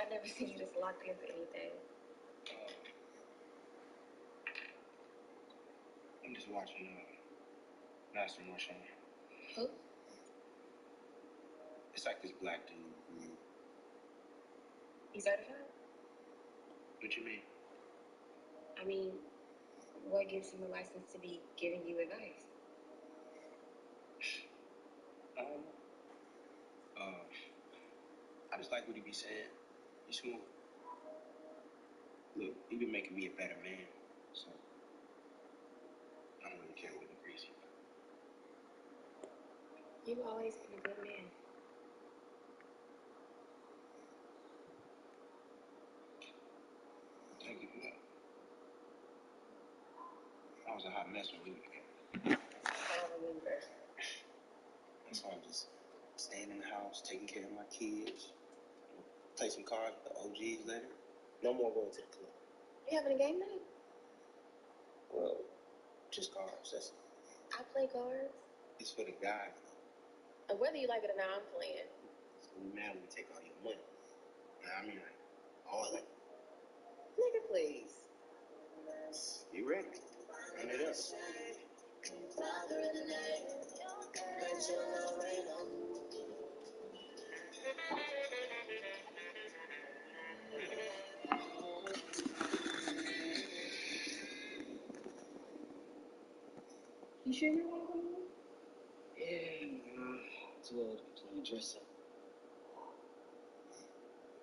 I've never seen you just locked into anything. I'm just watching Master Martian. Who? It's like this black dude. You certified? What you mean? I mean, what gives him a license to be giving you advice? I just like what he be saying. He's smooth. Look, he been making me a better man, so I don't really care what he agrees with. You've always been a good man. Thank you for that. I was a hot mess when we were together. I don't remember. So I'm just staying in the house, taking care of my kids, play some cards with the OGs later. No more going to the club. You having a game night? Well, just cards. That's it. I play cards. It's for the guys. And whether you like it or not, I'm playing. It's gonna be mad when we take all your money. I mean, like, all of it. Nigga, please. You ready? Run it up. You sure you want to go home? Yeah, it's a little plain dress up.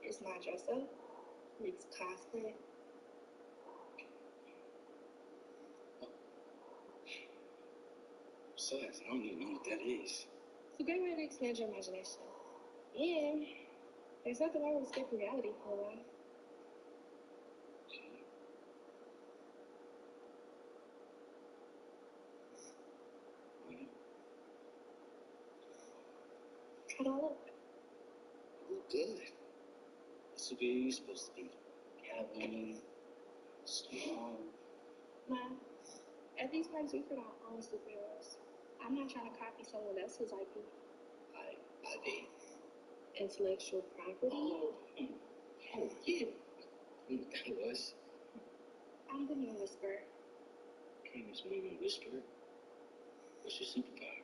It's not dress up. It's cosplay. Besides, I don't even know what that is. It's a great way to expand your imagination. Yeah, there's nothing wrong with escaping reality for a while. Try to look. You look good. What superhero you supposed to be? Cavalry, strong. Mom, at these parties, we put our own superheroes. I'm not trying to copy someone else's IP. IP? Intellectual property. Oh, yeah. I knew what that was. I'm the new Whisperer. Famous movie Whisperer. What's your superpower?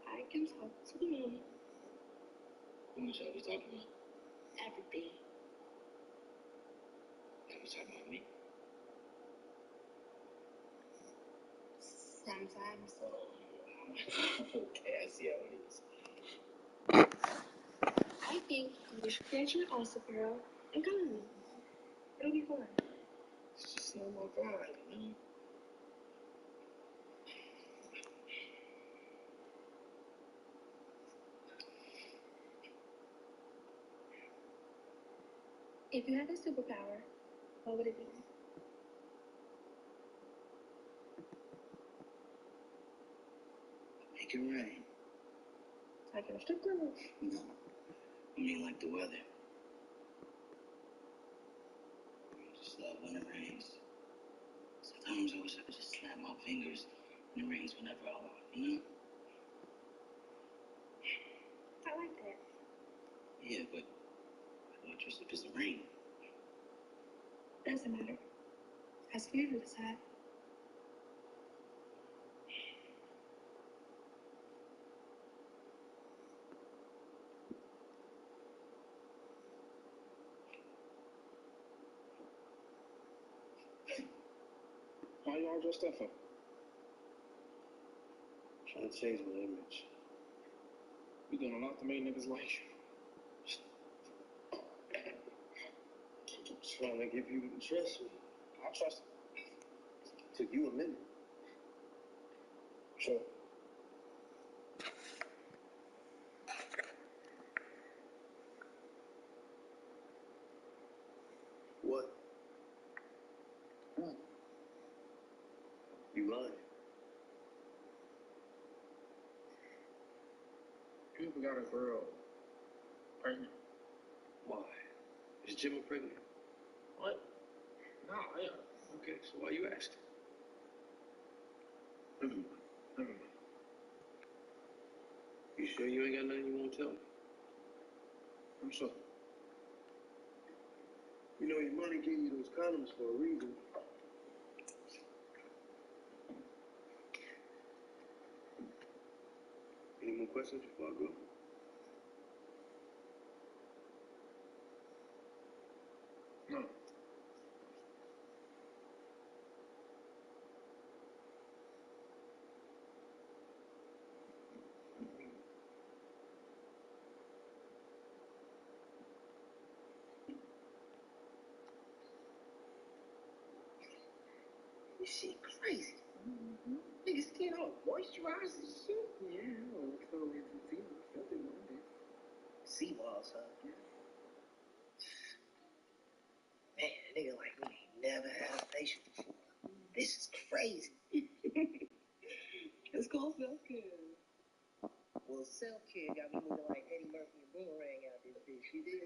I can talk to the moon. How much are we talking about? Everything. Are we talking about me? Sometimes. Okay, I see how it is. I think you should create your own superhero and come with me. It'll be fun. It's just not my vibe, you know? If you had a superpower, what would it be? Make it rain. Like in a strip club? No. I mean like the weather. I just love when it rains. Sometimes I wish I could just snap my fingers and it rains whenever I want, you know? I like that. Yeah, but how do I dress up as the rain? Doesn't matter. That's for you to decide. Why y'all dressed up for? Trying to change my image. We doing a lot to make niggas like you. Trying to give you to trust me. I trust Took you a minute. Sure. What? You lying? You ever got a girl pregnant? Why? Is Jimmy pregnant? What? No, yeah. Okay, so why you asking? Never mind. sure you ain't got nothing you want to tell me? I'm sorry. You know, your money gave you those condoms for a reason. Any more questions before I go? No. This shit crazy. Nigga skin all moisturized and shit. Yeah, well, it's all in some sea moss. Felt it one day. Sea moss, huh? Yeah. Man, a nigga like me ain't never had a facial before. This is crazy. It's called self-care. Well, self-care got me looking like Eddie Murphy and Boomerang out this bitch. You dig?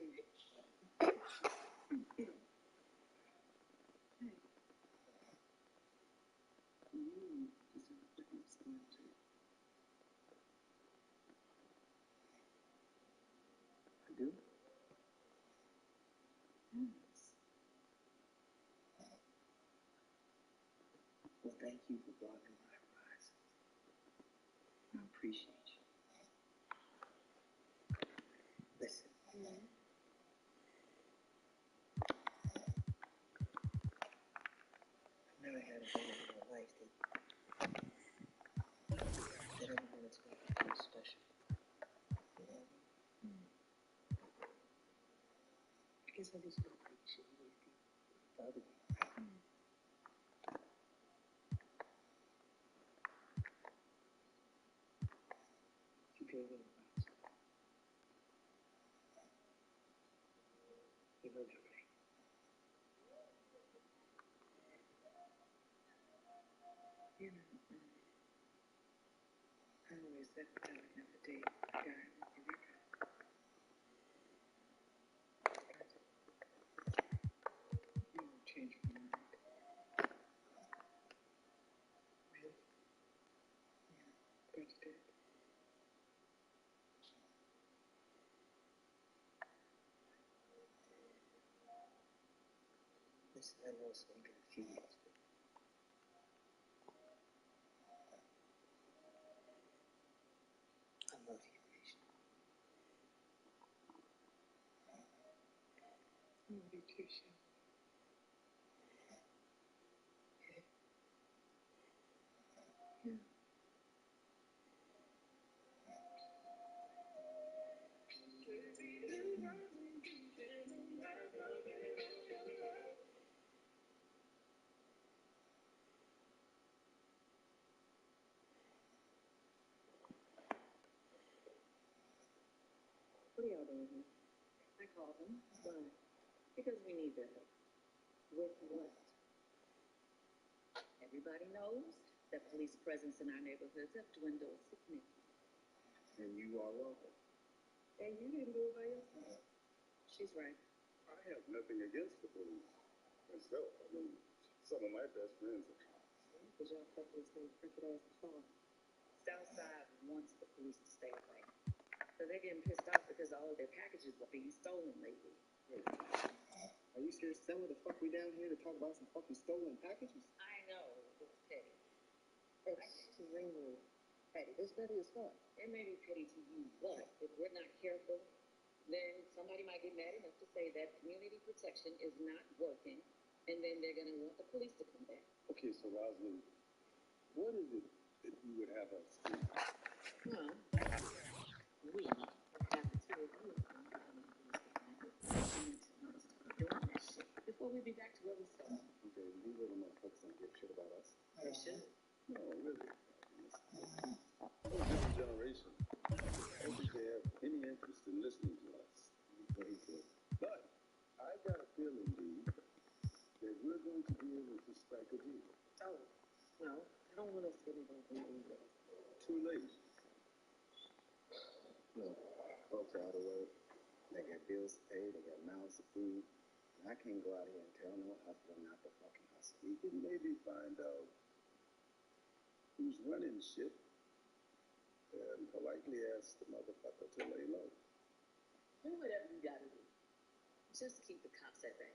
You deserve to have smile too. I do? Yes. Well, thank you for broadening my horizons. I appreciate you. Listen. I've never had a woman in my life that every minute's going to be special. You know what I mean? I guess I just don't appreciate it the other way. You feel good about yourself. You know that, right? You know, I always said that I would never date a guy with a record. You won't change my mind. Really? Yeah, Brady did. Listen, I know it's only been a few years, but I love you, Asia. I love you too, Sean. Yeah. What are y'all doing here? I called them. Why? Because we need their help. With what? Everybody knows that police presence in our neighborhoods have dwindled significantly. And you are welcome. And you didn't do it by yourself. She's right. I have nothing against the police myself. I mean, some of my best friends are cops. Because y'all fuckers stay crooked as the fall. Southside wants the police to stay away. So they're getting pissed off because all of their packages are being stolen lately. Wait, are you serious? Tell me the fuck we down here to talk about some fucking stolen packages? I know, it's petty. Extremely petty. It's petty as fuck. It may be petty to you, but if we're not careful, then somebody might get mad enough to say that community protection is not working, and then they're going to want the police to come back. Okay, so Rosalind, what is it that you would have us do? Well, we have the two of you doing that shit before we be back to where we started. Okay, these little motherfuckers don't give a shit about us. They should. No, really. We're a different generation. I don't think they have any interest in listening to us. Very good. But I got a feeling, Dee, that we're going to be able to strike a deal. Oh, no, I don't want us to get involved in any of this. Too late. Look, folks are out of work. They got bills to pay. They got mouths to feed. And I can't go out here and tell no hustler not to fucking hustle. We can maybe find out who's running shit. and politely ask the motherfucker to lay low. Do whatever you gotta do. Just keep the cops at bay.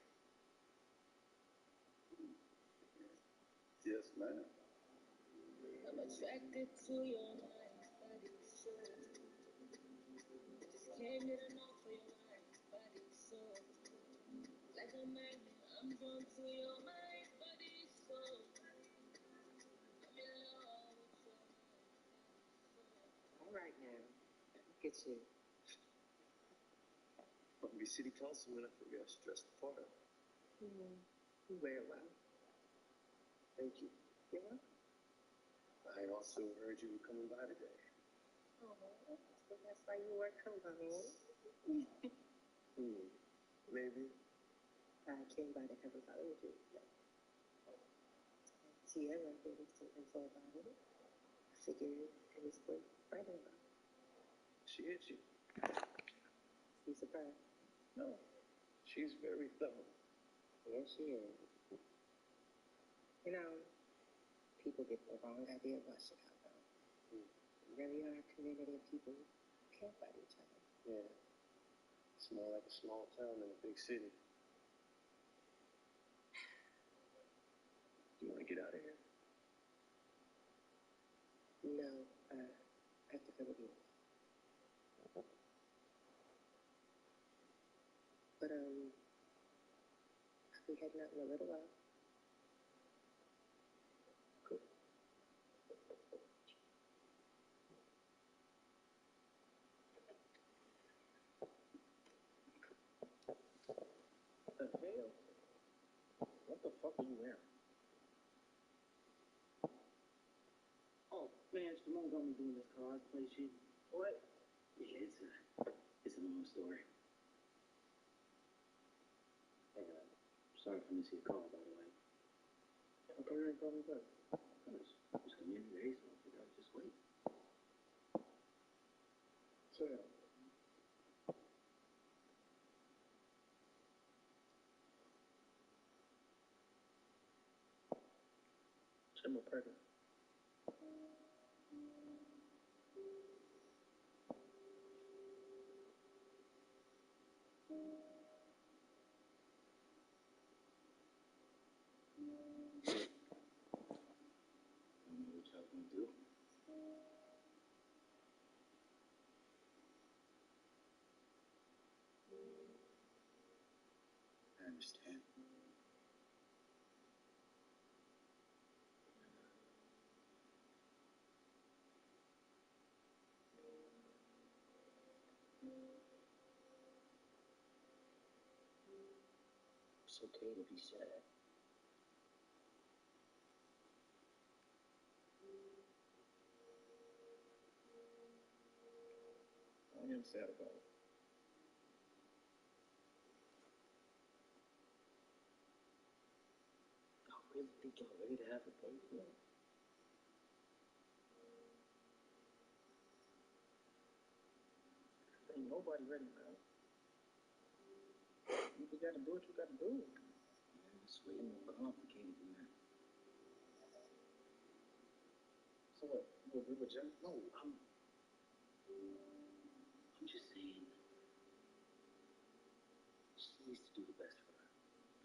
Yes, ma'am. I'm attracted to your nice body, so just can't get enough for your nice body, so like a magnet, I'm drawn to your nice body, so I'm in love with your nice body, so. All right now, look at you. I'll be city councilman. I forgot to dress the part. You wear it well. Thank you. You're welcome. I also heard you were coming by today. Oh, so that's why you were cologne. Maybe. I came by to have a bottle with you. Sierra gave me some info about it. I figured it was worth writing about. She hit you. You surprised? No. She's very thorough. Yes, she is. You know, people get the wrong idea about Chicago. We really are a community of people who care about each other. Yeah. It's more like a small town than a big city. Do you want to get out of here? No, I have to come with you. But, I'll be heading out in a little while. Cool. What the hell? What the fuck are you wearing? Oh, man, Simone got me doing this cosplay shit. What? Yeah, it's a long story. Hey, sorry for missing your call, by the way. How come you ain't call me back? Because it's community day, so I figured I'd just wait. Sam. Sam, I'm pregnant. I don't know what y'all gonna do. I understand. It's okay to be sad. I am sad about it. Y'all really think y'all ready to have a baby? Ain't nobody ready, man. You just gotta do what you gotta do. Man, it's way more complicated than that. So what? You agree with Jen? No, I'm just saying she needs to do the best for her.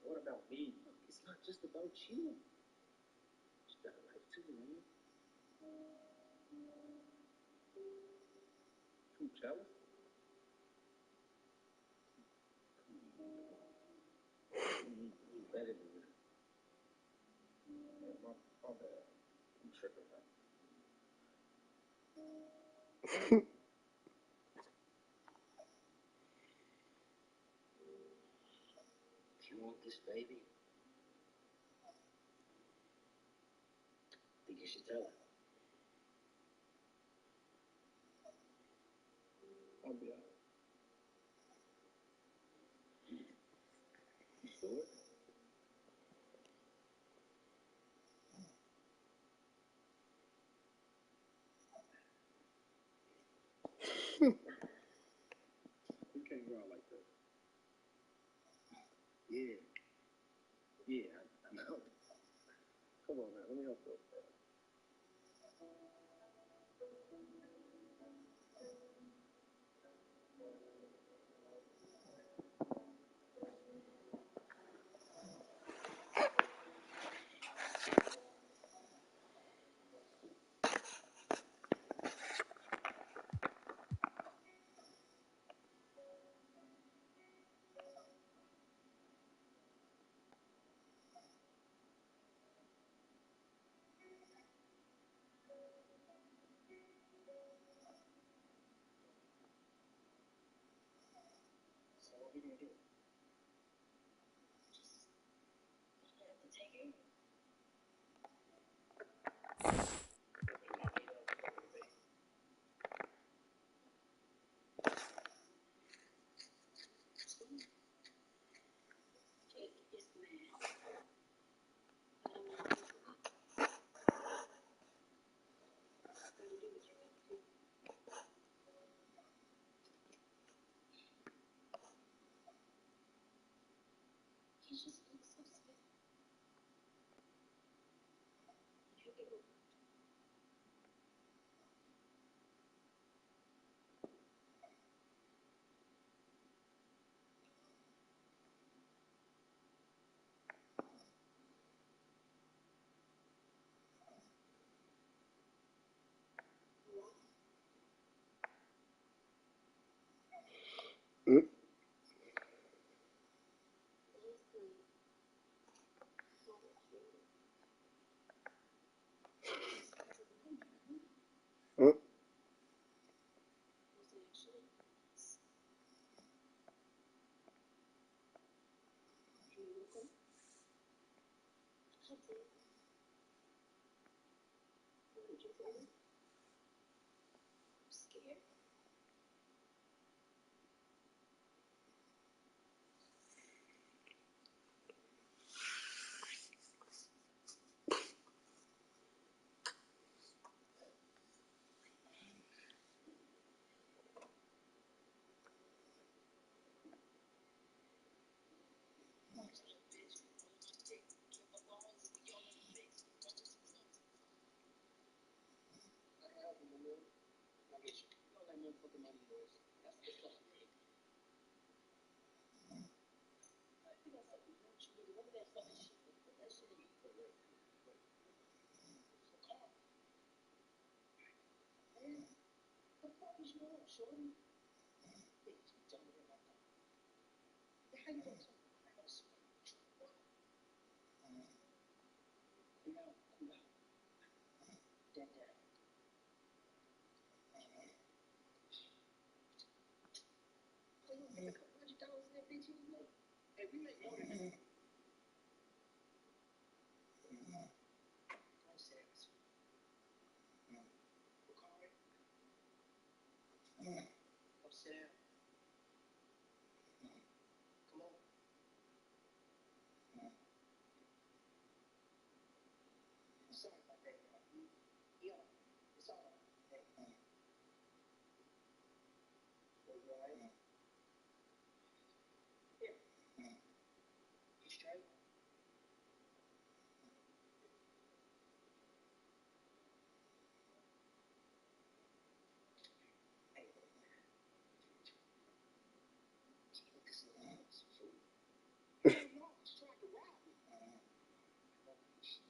What about me? Look, it's not just about you. She got a life too, man. Too jealous? You better than that. Yeah, my bad. I'm tripping, man. If you want this baby, I think you should tell her. I'll be alright. You sure? You can't go out like that. Yeah. Yeah, I know. Come on, man. Let me help you. So what we gonna do? Just have to take it. Take this man. I don't want to do it. Gotta do what you gotta do. He just looks so sad. You give him. Scared. Hey, we make more than that. Don't say it. Bakari, come sit down. Come on. Sorry about that, y'all. Yo, it's all right. Hey. Are you all right? Here. You straight? Hey, look, man. Can you get this little man some food? No, he's trying to rob me. No, he's lost.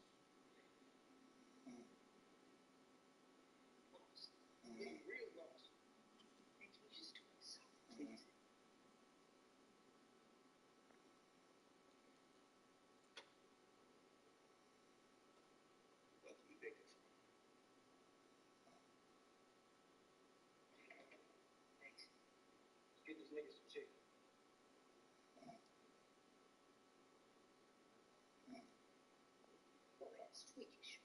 He's real lost. Man, can you just do me something, please? What can you make it for? Thanks. Get this nigga some chicken. Boy, that's tweakish.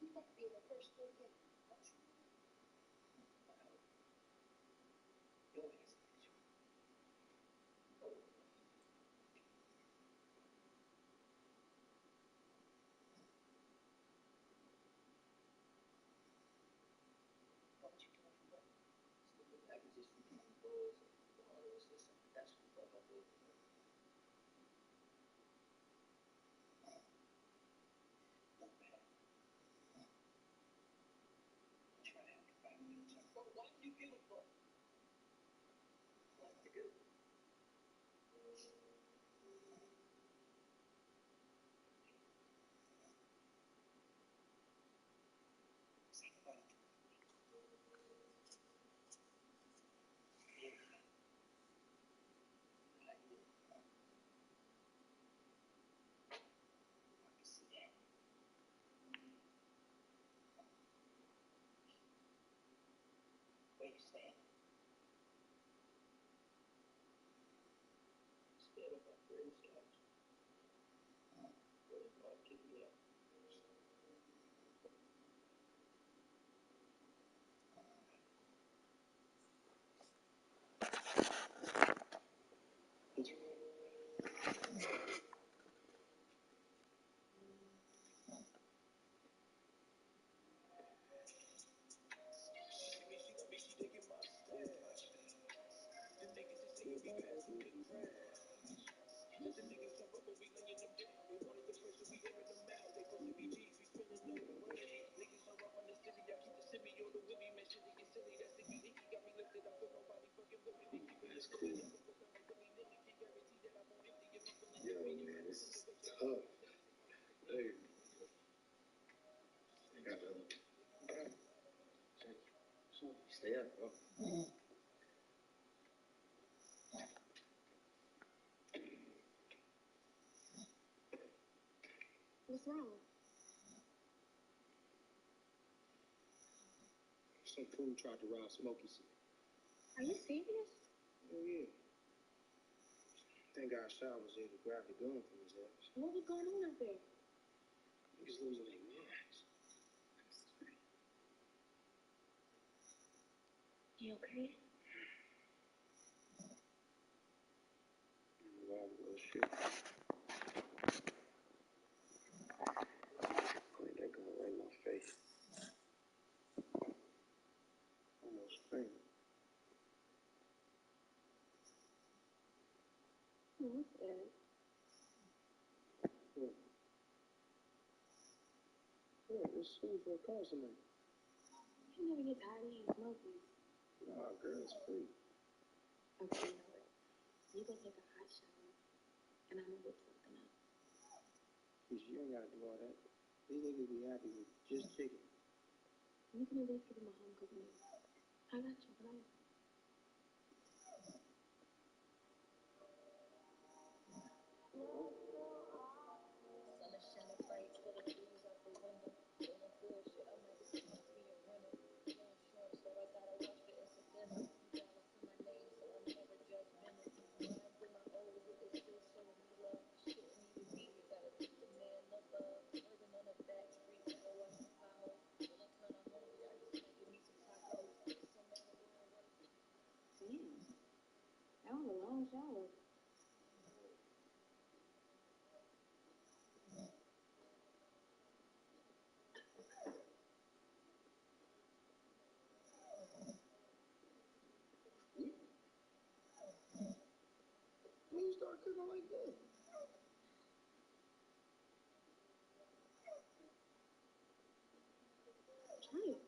You about to be in the first full game, don't you? Well, your ass is. Oh, what you doing for what? Slipping packages from the Bulls and the autos and stuff. That's what the fuck I'm doing for work. Not bad. I'm trying to help you find a little time. Well, why do you give a fuck? you stand? Stand on my friend's couch. What if I kick me out? That's cool. Yo, man, this is tough. Hey, I got stay up, bro. What's wrong? Some fool tried to rob Smokey City. Are you serious? Oh, yeah. Thank God Shaw was there to grab the gun from his ass. What was going on out there? Niggas losing their minds. I'm sorry. You okay? Wow, well, shit. Point that gun right in my face. Almost fainted. What's that? Look. Look, it's food for incarcerated. You never get tired of eating smokies. Nah, girl, it's free. Okay, you know what? You go take a hot shower, and I'm gonna whip something up. Cause you ain't gotta do all that. These niggas be happy with just chicken. You can at least give them a home cooked meal. I got you, right? Sun is shining bright, for the trees out the window. Feeling good, shit, I might just be a rental. No insurance, so I gotta watch the incidental. You gotta see my name, so I'm never judgmental. Ride with my old, but they still show me love. Shouldn't even be here, gotta pick the man above. Swerving on the back street, gotta watch the potholes. Feeling kinda hungry, I just might give me some tacos. Some man are doing work. Damn. That was a long shower. When you start cooking like that? Try it.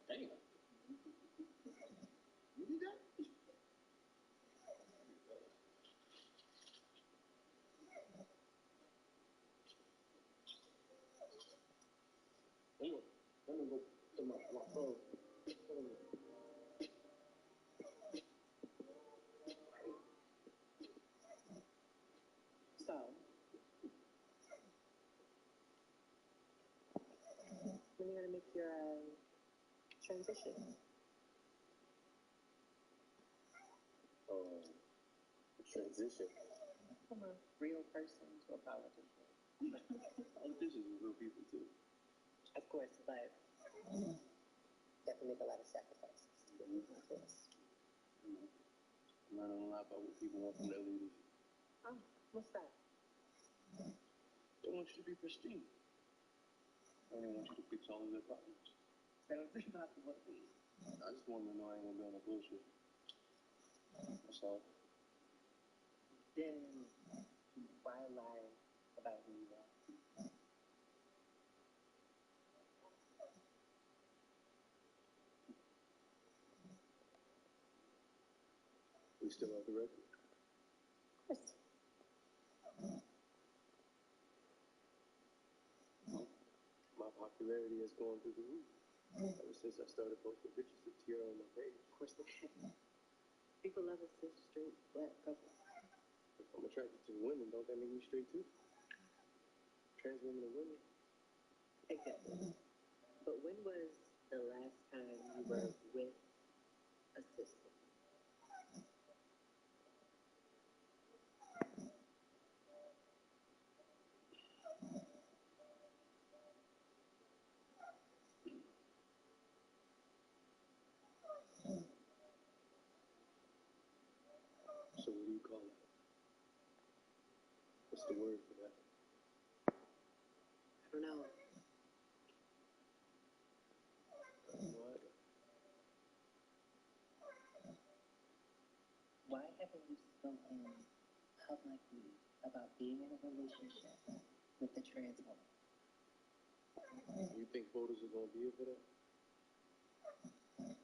Damn. You did that? I'm gonna go to my phone. So, when you're gonna make your transition? Transition. From a real person to a politician. Politicians are real people too. Of course, but you have to make a lot of sacrifices. Of course. I'm learning a lot about what people want from their leaders. Oh, what's that? They want you to be pristine. And they want you to fix all of their problems. So it's impossible to be. I just want them to know I ain't gonna be on that bullshit. That's all. Then why lie about who you are? We still have the record. Of course. My popularity has gone through the roof. Ever since I started posting pictures of Tierra on my page. Of course they can. People love us as straight black couples. If I'm attracted to women, don't that make me straight too. Trans women and women. Exactly. But when was the last time you were with a sister? So what do you call that? What's the word for that? I don't know. What? Why haven't you spoken publicly about being in a relationship with a trans woman? You think voters are gonna be here for that?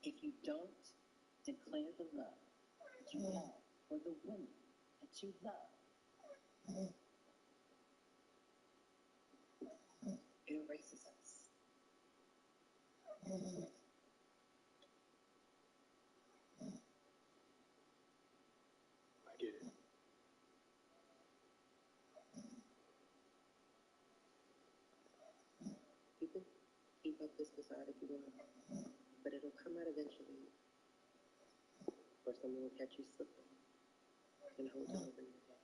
If you don't declare the love that you have for the woman that you love, it erases us. I get it. You can keep up this facade if you want, but it'll come out eventually, or someone will catch you slipping and hold it over your head.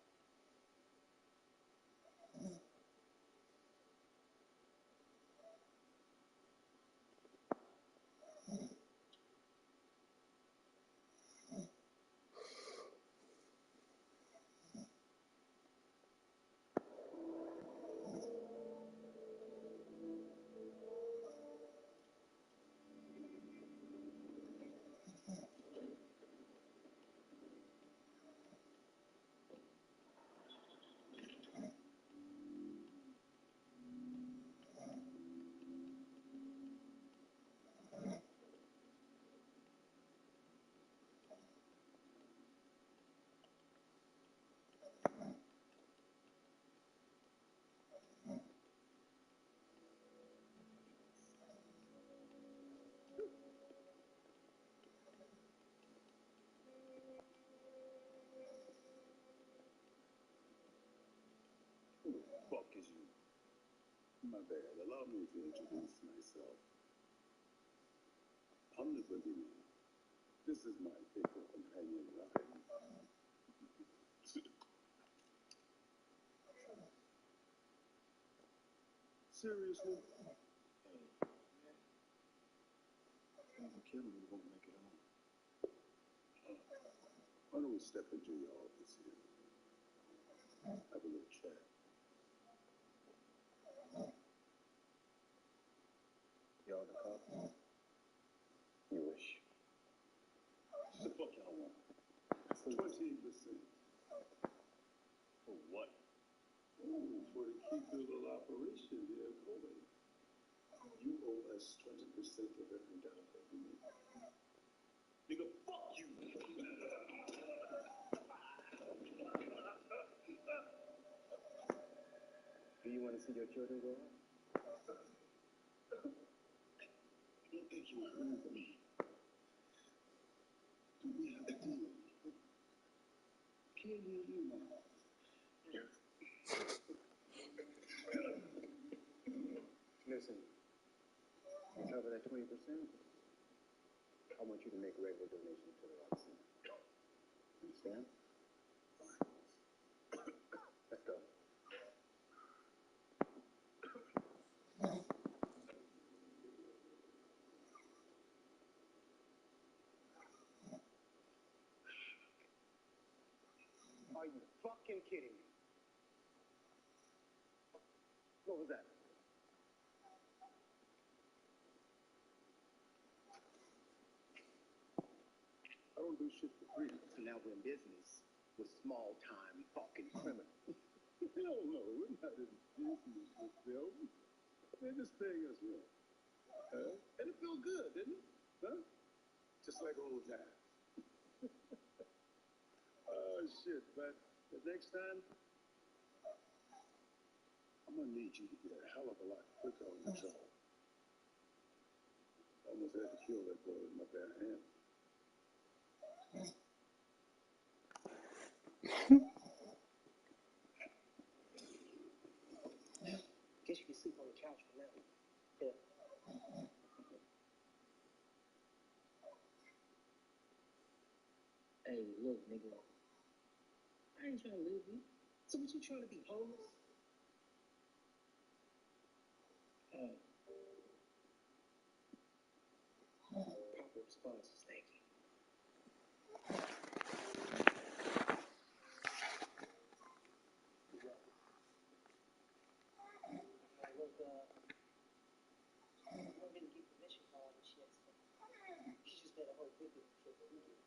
Who the fuck is you? My bad. Allow me to introduce myself. I'm the boogeyman. This is my faithful companion, Ryan. Seriously? Hey, man. If a killer, we won't make it home. Why don't we step into your office here? Have a little chat. Y'all the cop? You wish. The fuck y'all want? 20%. For what? Ooh, for the key little operation there, Coley. You owe us 20% of every dollar that we make. Nigga, fuck you! Do you want to see your children grow up? I don't think you heard me. Do we have a deal? Can't hear you now. Listen, you cover that 20%, I want you to make regular donations to the RNL. Understand? Let's go. Are you fucking kidding me? What was that? I don't do shit for free. So now we're in business with small-time fucking criminals. Hell no, we're not in business with them. They're just paying us rent. And it felt good, didn't it? Huh? Just like old times. Oh, shit, but the next time, I'm gonna need you to get a hell of a lot quicker on the job. I almost had to kill that boy with my bare hands. Hey, look, nigga. I ain't trying to live with you. So what you trying to be homeless? Proper responses, thank you. I didn't get permission for all this shit. She just made a whole big trip that we did.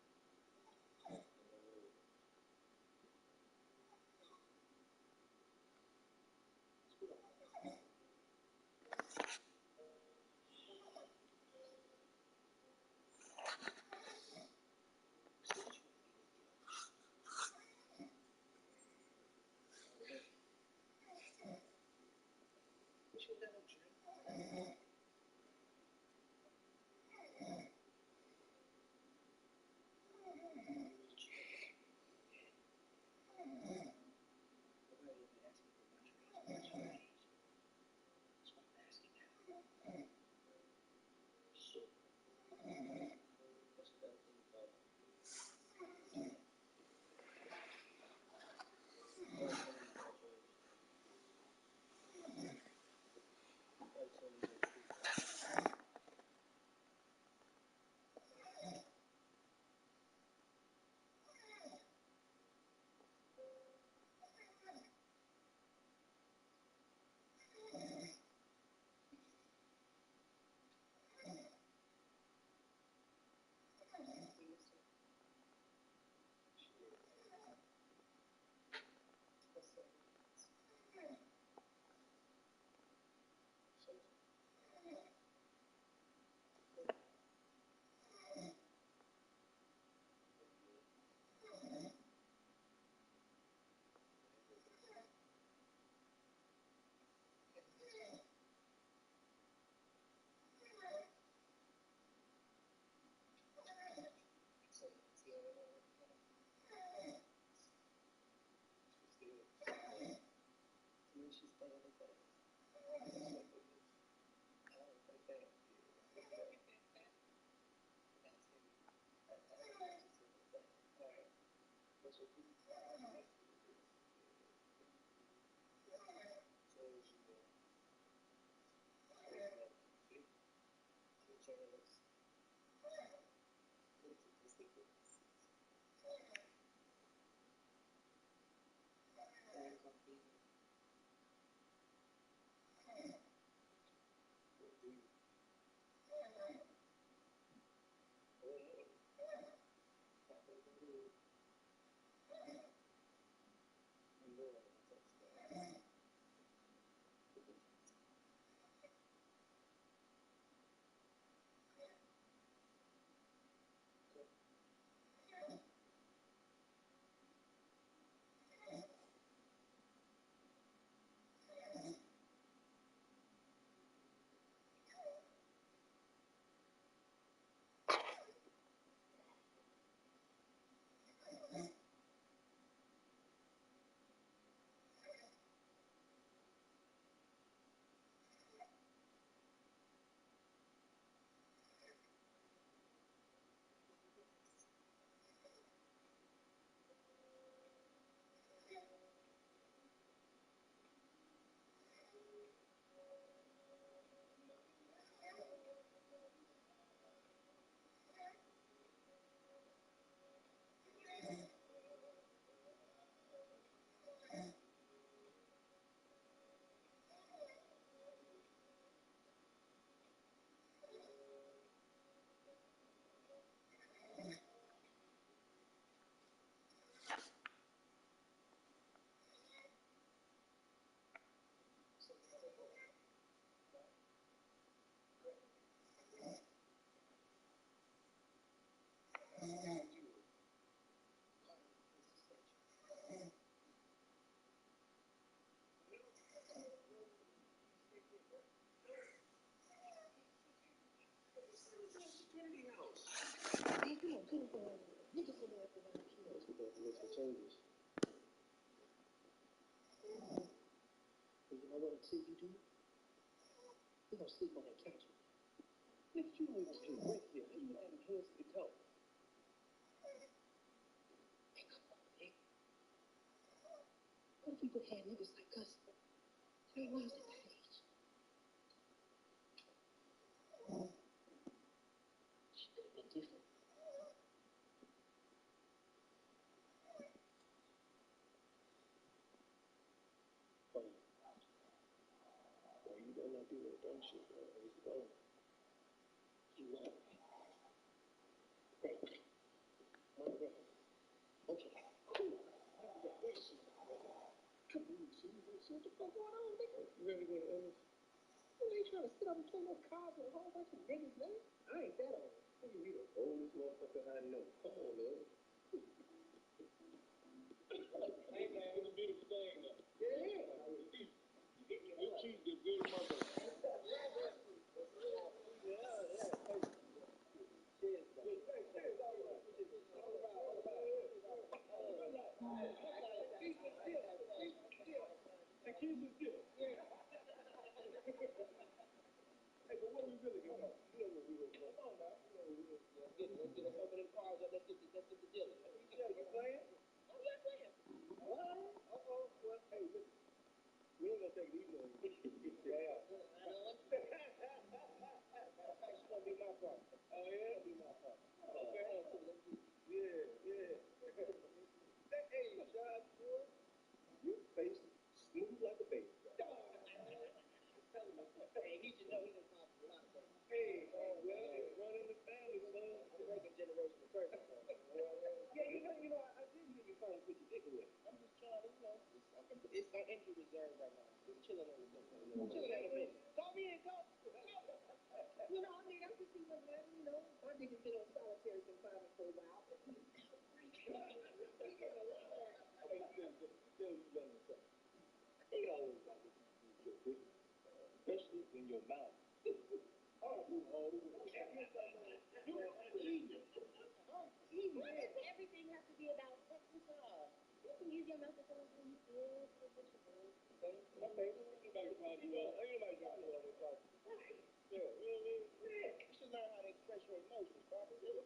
Changes. And you know what until you do? You're gonna sleep on that couch with me. If you don't even pay rent here, how you have hands to the couch? had niggas like us. There was at that age. She could have been different. Funny. Boy, you better not do that dumb shit, bro. It's gone. You right. Right. My brother. Okay, cool. Where's she? Come on, see what the fuck going on, nigga? You ready to go to Emmys? You ain't trying to sit up and play no cards with a whole bunch of niggas, man. I ain't that old. Nigga, you the oldest motherfucker I know. Come on, man. Hey, man, it's a beautiful thing, though. Yeah. Your cheese get good in my book. Hey, but what we really gonna do? You know what we gonna do? Come on now. You know what we gonna do? Let's get it. Let's open them cards up. Let's get the deal. You playing? Oh, yeah, I'm playing. What? Uh-oh. Well, hey, listen. We ain't gonna take it easy on you. Yeah. I know it. That's gonna be my part. Oh, yeah? That'll be my part. Okay. Yeah. That age, Josh, boy. You face smooth like a baby. Hey, he should know he done popped a lot of things. Hey, well, it's running the family, son. I'm breaking generational curses. Yeah, you know, I did hear you finally put your dick away. I'm just trying to, you know, it's on injury reserve right now. Just chilling on the thing. Chilling on the bench. Call me in, call. You know, I mean, I'm just even, man, you know, my dick has been on solitary confinement for a while. But he's still young and stuff. Ain't always got to do your dick. Especially in your mouth. Why does everything have to be about sex and love? You can use your mouth to tell us when you feel, to what you want. Okay, anybody call you all? Anybody call you all? Yeah, you know what I mean? Yeah. You should learn how to express your emotions, Bobby. I'm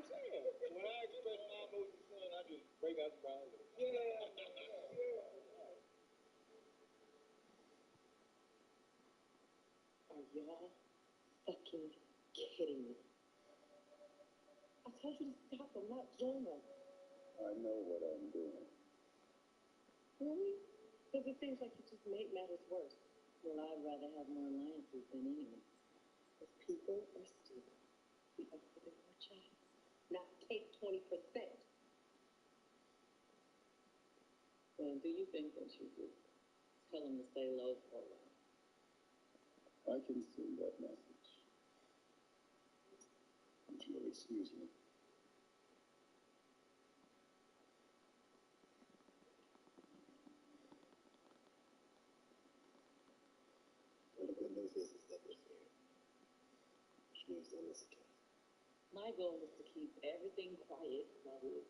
saying, when I express my emotions, son, I just break out crying. Yeah. Are y'all fucking kidding me? I told you to stop. I'm not doing them. I know what I'm doing. Really? Because it seems like you just make matters worse. Well, I'd rather have more alliances than enemies. Because people are stupid. We offer them more chance. Not take 20%. Well, do you think they should do? Tell them to stay low for a while. I can send that message. If you'll excuse me. Well, the good news is that they're here. Which means they'll listen to us. My goal is to keep everything quiet while we live.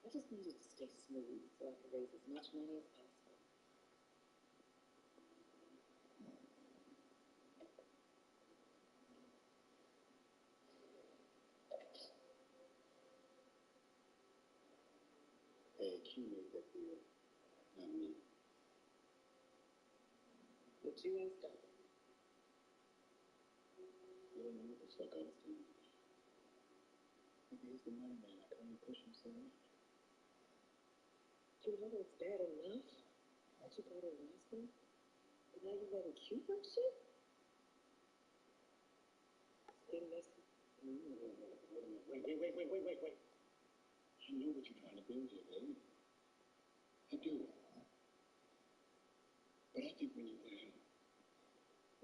I just needed to stay smooth so I could raise as much money as possible. Hey, Q made that deal, not me. But you ain't stopping. You don't know what the fuck I was doing today. Maybe he's the money man. I can only push him so much. You know it's bad enough that you got arrested? And now you letting Q run shit? It's getting messy. Wait. I know what you're trying to build here, babe. I do. But I think we need to help.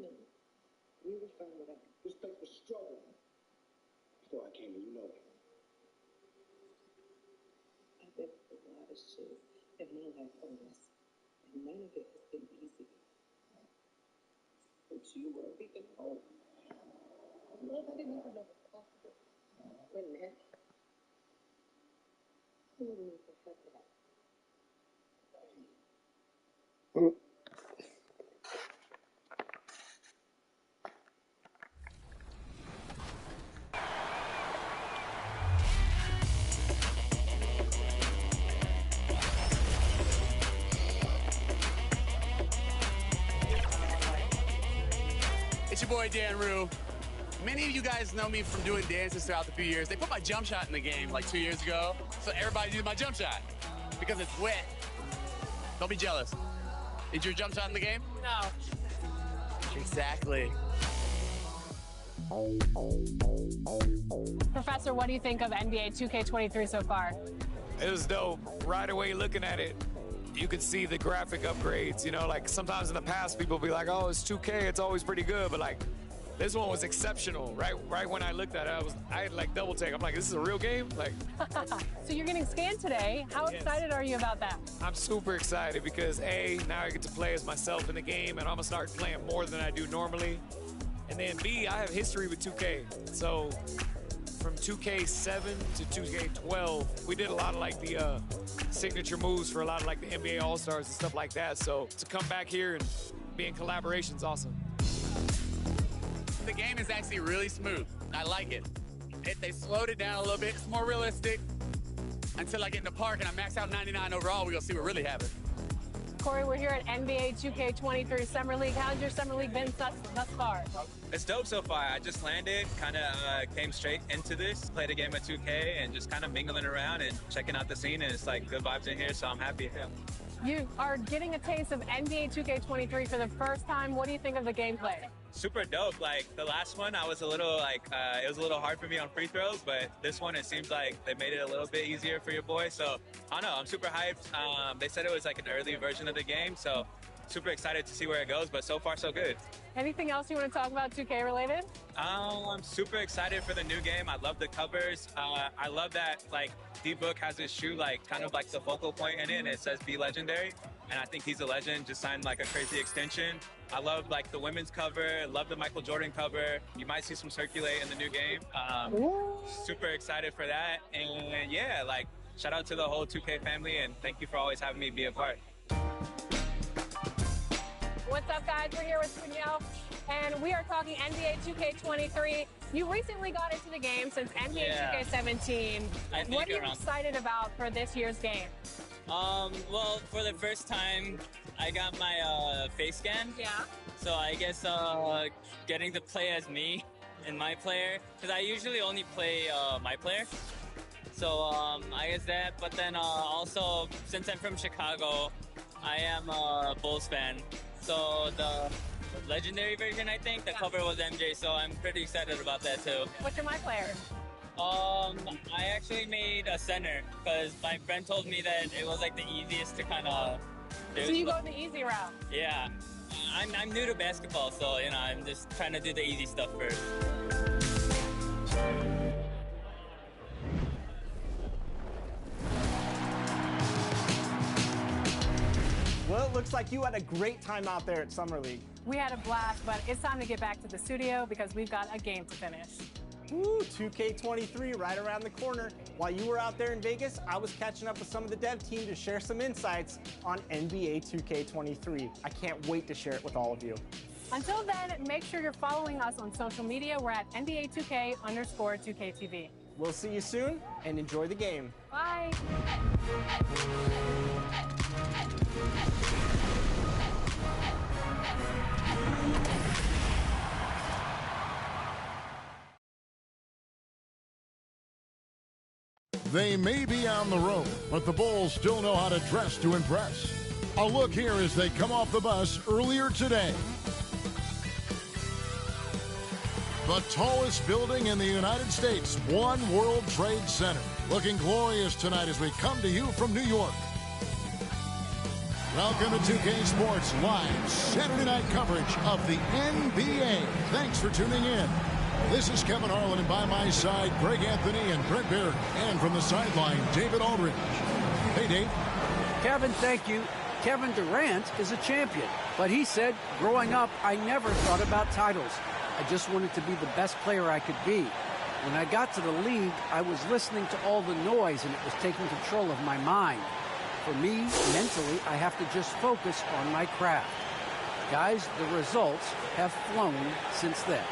No. We were fine without it. This place was struggling before I came in, you know that. I've been through a lot of shit in my life on this. And none of it has been easy. But you weren't even home. Love, I didn't even know was possible. When that, who wouldn't even have that? It's your boy, Dan Rue. Many of you guys know me from doing dances throughout the few years. They put my jump shot in the game like 2 years ago, so everybody uses my jump shot because it's wet. Don't be jealous. Is your jump shot in the game? No. Exactly. Professor, what do you think of NBA 2K23 so far? It was dope. Right away looking at it, you could see the graphic upgrades. You know, like sometimes in the past people be like, oh, it's 2K, it's always pretty good, but like this one was exceptional. Right when I looked at it, I had like double take. I'm like, this is a real game? Like. So you're getting scanned today. How excited are you about that? I'm super excited because A, now I get to play as myself in the game, and I'm gonna start playing more than I do normally. And then B, I have history with 2K. So from 2K7 to 2K12, we did a lot of like the signature moves for a lot of like the NBA All-Stars and stuff like that. So to come back here and be in collaboration is awesome. The game is actually really smooth. I like it. They slowed it down a little bit. It's more realistic. Until I get in the park and I max out 99 overall, we're gonna see what really happens. Corey, we're here at NBA 2K23 Summer League. How's your Summer League been thus far? It's dope so far. I just landed, kind of came straight into this, played a game of 2K, and just kind of mingling around and checking out the scene, and it's like good vibes in here, so I'm happy. You are getting a taste of NBA 2K23 for the first time. What do you think of the gameplay? Super dope. Like the last one, I was a little like, it was a little hard for me on free throws, but this one, it seems like they made it a little bit easier for your boy. So I don't know, I'm super hyped. They said it was like an early version of the game, so super excited to see where it goes, but so far so good. Anything else you want to talk about 2K related? I'm super excited for the new game. I love the covers. I love that like D-Book has his shoe like kind of like the focal point in it, and it says "Be Legendary," and I think he's a legend. Just signed like a crazy extension. I love like the women's cover. Love the Michael Jordan cover. You might see some circulate in the new game. Super excited for that, and yeah, like shout out to the whole 2K family, and thank you for always having me be a part. What's up, guys? We're here with Danielle, and we are talking NBA 2K23. You recently got into the game since NBA 2K17. What are you excited about for this year's game? Well, for the first time, I got my face scan. Yeah. So I guess getting to play as me and my player, because I usually only play my player. So I guess that, but then also, since I'm from Chicago, I am a Bulls fan. So the legendary version, I think, the cover was MJ, so I'm pretty excited about that too. What's your my player? I actually made a center because my friend told me that it was like the easiest to kind of do. So you go the easy route? Yeah. I'm new to basketball, so you know, I'm just trying to do the easy stuff first. Well, it looks like you had a great time out there at Summer League. We had a blast, but it's time to get back to the studio because we've got a game to finish. Woo, 2K23 right around the corner. While you were out there in Vegas, I was catching up with some of the dev team to share some insights on NBA 2K23. I can't wait to share it with all of you. Until then, make sure you're following us on social media. We're at NBA 2K_2KTV. We'll see you soon, and enjoy the game. Bye. They may be on the road, but the Bulls still know how to dress to impress. A look here as they come off the bus earlier today. The tallest building in the United States, One World Trade Center. Looking glorious tonight as we come to you from New York. Welcome to 2K Sports Live Saturday night coverage of the NBA. Thanks for tuning in. This is Kevin Harlan, and by my side, Greg Anthony and Brent Barry. And from the sideline, David Aldridge. Hey, Dave. Kevin, thank you. Kevin Durant is a champion, but he said, growing up, I never thought about titles. I just wanted to be the best player I could be. When I got to the league, I was listening to all the noise, and it was taking control of my mind. For me, mentally, I have to just focus on my craft. Guys, the results have flown since then.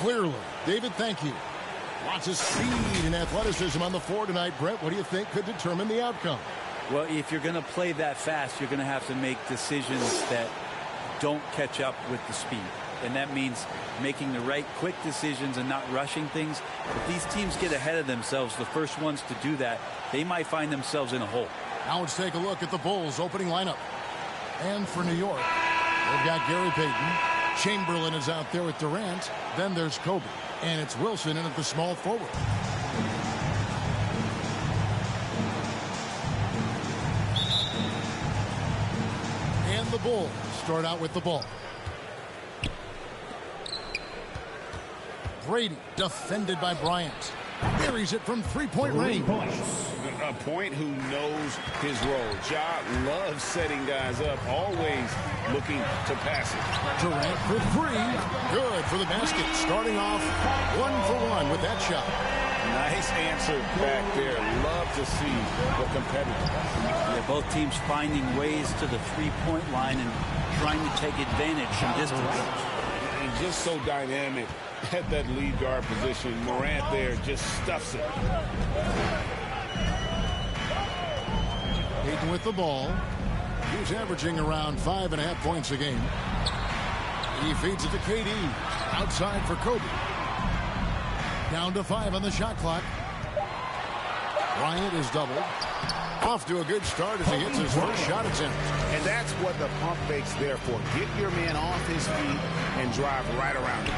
Clearly. David, thank you. Lots of speed and athleticism on the floor tonight. Brett, what do you think could determine the outcome? Well, if you're going to play that fast, you're going to have to make decisions that don't catch up with the speed. And that means making the right quick decisions and not rushing things. If these teams get ahead of themselves, the first ones to do that, they might find themselves in a hole. Now let's take a look at the Bulls' opening lineup. And for New York, they've got Gary Payton. Chamberlain is out there with Durant. Then there's Kobe. And it's Wilson in at the small forward. And the Bulls start out with the ball. Brady defended by Bryant. Buries it from three-point range. A point who knows his role. Ja loves setting guys up, always looking to pass it. Durant for three. Good for the basket. Starting off 1-for-1 with that shot. Nice answer back there. Love to see the competitor. Yeah, both teams finding ways to the three-point line and trying to take advantage from distance. And just so dynamic at that lead guard position. Morant there just stuffs it. Payton with the ball. He's averaging around 5.5 points a game. He feeds it to KD. Outside for Kobe. Down to 5 on the shot clock. Bryant is doubled. Off to a good start as he hits his first shot attempt. And that's what the pump fake's there for. Get your man off his feet and drive right around him.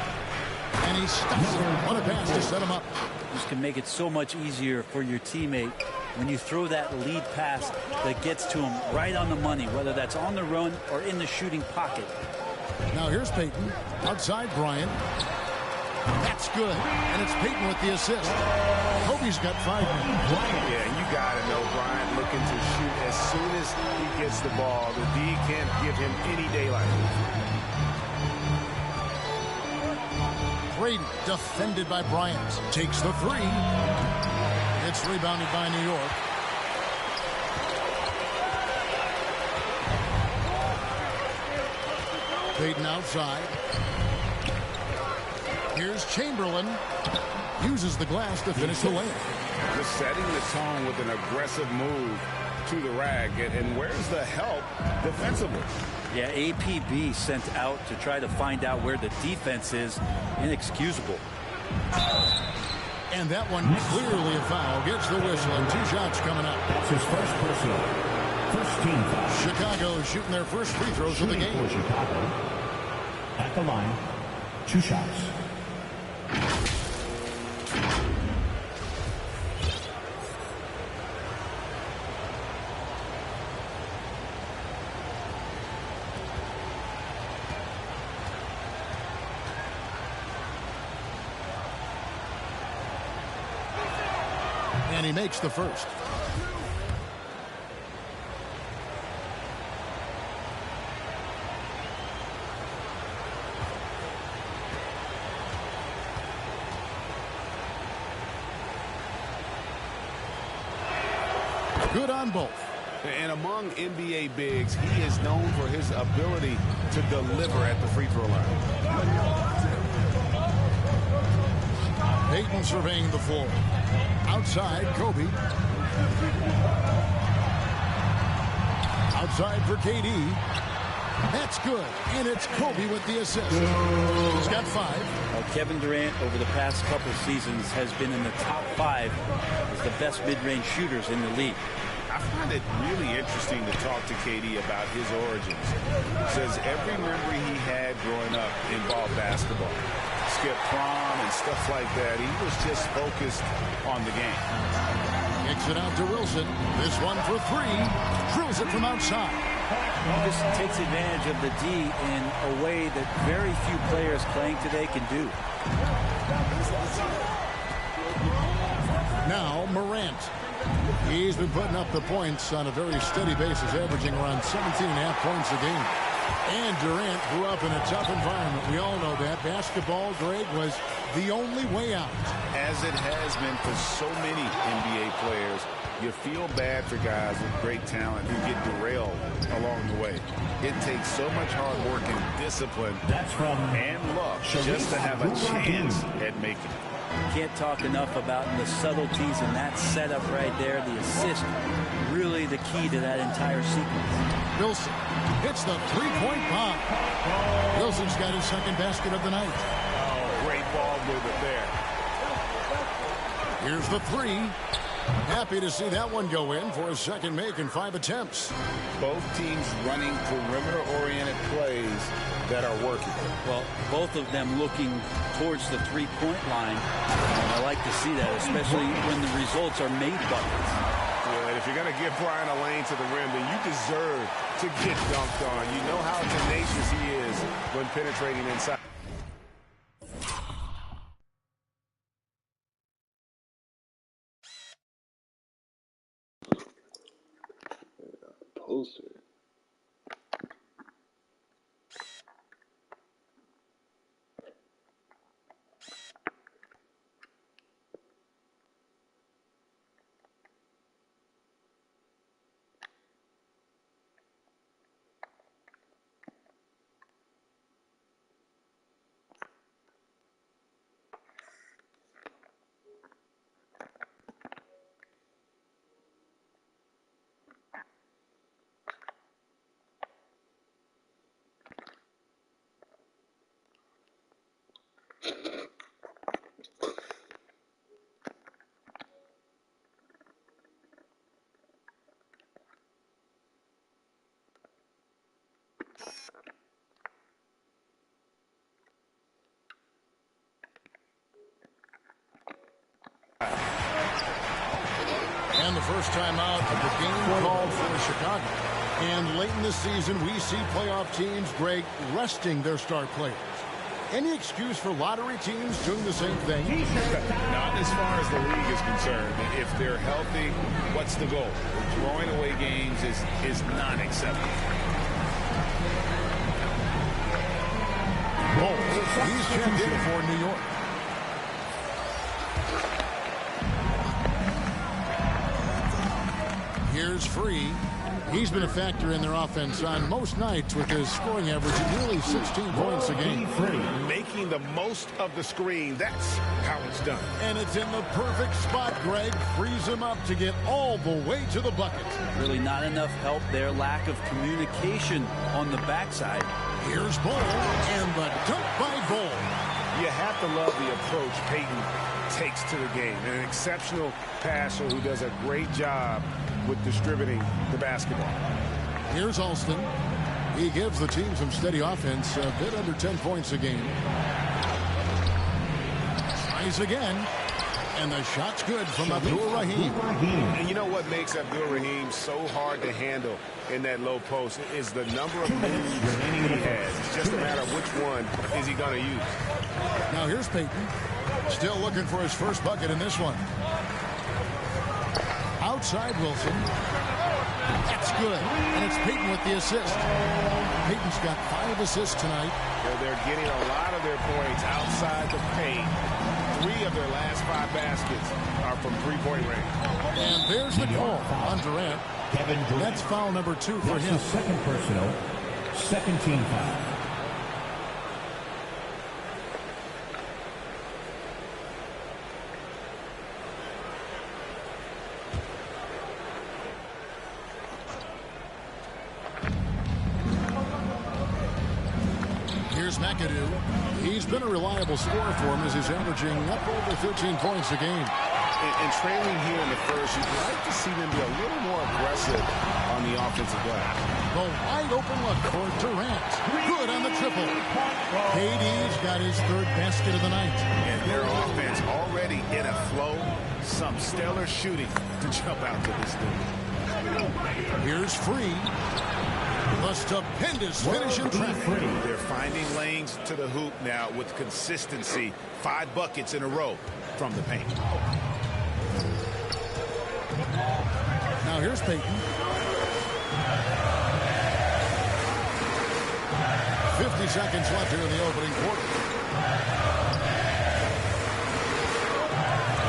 And he stuffs it. What a pass to set him up. This can make it so much easier for your teammate when you throw that lead pass that gets to him right on the money, whether that's on the run or in the shooting pocket. Now here's Payton. Outside Bryant. That's good. And it's Payton with the assist. Kobe's got 5 minutes. Yeah, you got to know Bryant looking to shoot as soon as he gets the ball. The D can't give him any daylight. Brady defended by Bryant. Takes the three. It's rebounded by New York. Payton outside. Here's Chamberlain. Uses the glass to finish the layup. Just setting the tone with an aggressive move to the rag. And where's the help defensively? Yeah, APB sent out to try to find out where the defense is. Inexcusable. And that one clearly a foul. Gets the whistle and 2 shots coming up. That's his first personal. First team foul. Chicago shooting their first free throws of the game. For Chicago. At the line, 2 shots. And he makes the first. Good on both. And among NBA bigs, he is known for his ability to deliver at the free throw line. Payton surveying the floor. Outside, Kobe. Outside for KD. That's good. And it's Kobe with the assist. He's got 5. Kevin Durant, over the past couple seasons, has been in the top 5 as the best mid-range shooters in the league. I find it really interesting to talk to KD about his origins. He says every memory he had growing up involved basketball. Skipped prom and stuff like that. He was just focused on the game. Kicks it out to Wilson. This one for 3. Drills it from outside. He just takes advantage of the D in a way that very few players playing today can do. Now Morant. He's been putting up the points on a very steady basis, averaging around 17.5 points a game. And Durant grew up in a tough environment. We all know that. Basketball, Greg, was the only way out. As it has been for so many NBA players, You feel bad for guys with great talent who get derailed along the way. It takes so much hard work and discipline and luck just to have a chance at making it. Can't talk enough about the subtleties in that setup right there. The assist, really the key to that entire sequence. Wilson hits the three-point bomb. Wilson's got his second basket of the night. Oh, great ball movement there. Here's the three. Happy to see that one go in for a second make in 5 attempts. Both teams running perimeter-oriented plays that are working. Well, both of them looking towards the three-point line. And I like to see that, especially when the results are made buckets. Yeah, if you're going to give Brian a lane to the rim, then you deserve to get dunked on. You know how tenacious he is when penetrating inside. Closer. And the first time out of the game called for Chicago. And late in the season, we see playoff teams, Greg, resting their star players. Any excuse for lottery teams doing the same thing? Not as far as the league is concerned. If they're healthy, what's the goal? Throwing away games is not acceptable. Bulls, he's checked in for New York. Here's Free. He's been a factor in their offense on most nights with his scoring average of nearly 16 points a game. Making the most of the screen, that's how it's done. And it's in the perfect spot, Greg. Frees him up to get all the way to the bucket. Really not enough help there. Lack of communication on the backside. Here's Bull, and the dunk by Bull. You have to love the approach Peyton takes to the game. An exceptional passer who does a great job with distributing the basketball. Here's Alston. He gives the team some steady offense, a bit under 10 points a game. Tries again, and the shot's good from Abdul-Rahim. And you know what makes Abdul-Rahim so hard to handle in that low post is the number of moves he has. It's just a matter of which one is he going to use. Now here's Peyton. Still looking for his first bucket in this one. Outside Wilson. That's good. And it's Peyton with the assist. Peyton's got 5 assists tonight. They're getting a lot of their points outside the paint. 3 of their last 5 baskets are from three-point range. And there's the call on Durant. That's foul number 2 for him. Second personal, second team foul. Here's McAdoo. He's been a reliable scorer for him as he's averaging up over 13 points a game. And trailing here in the first, you'd like to see them be a little more aggressive on the offensive glass. The wide open look for Durant. Good on the triple. KD's got his 3rd basket of the night. And their offense already in a flow. Some stellar shooting to jump out to this thing. Here's Free. A stupendous finish in traffic. They're finding lanes to the hoop now with consistency. 5 buckets in a row from the paint. Now here's Peyton. 50 seconds left here in the opening quarter.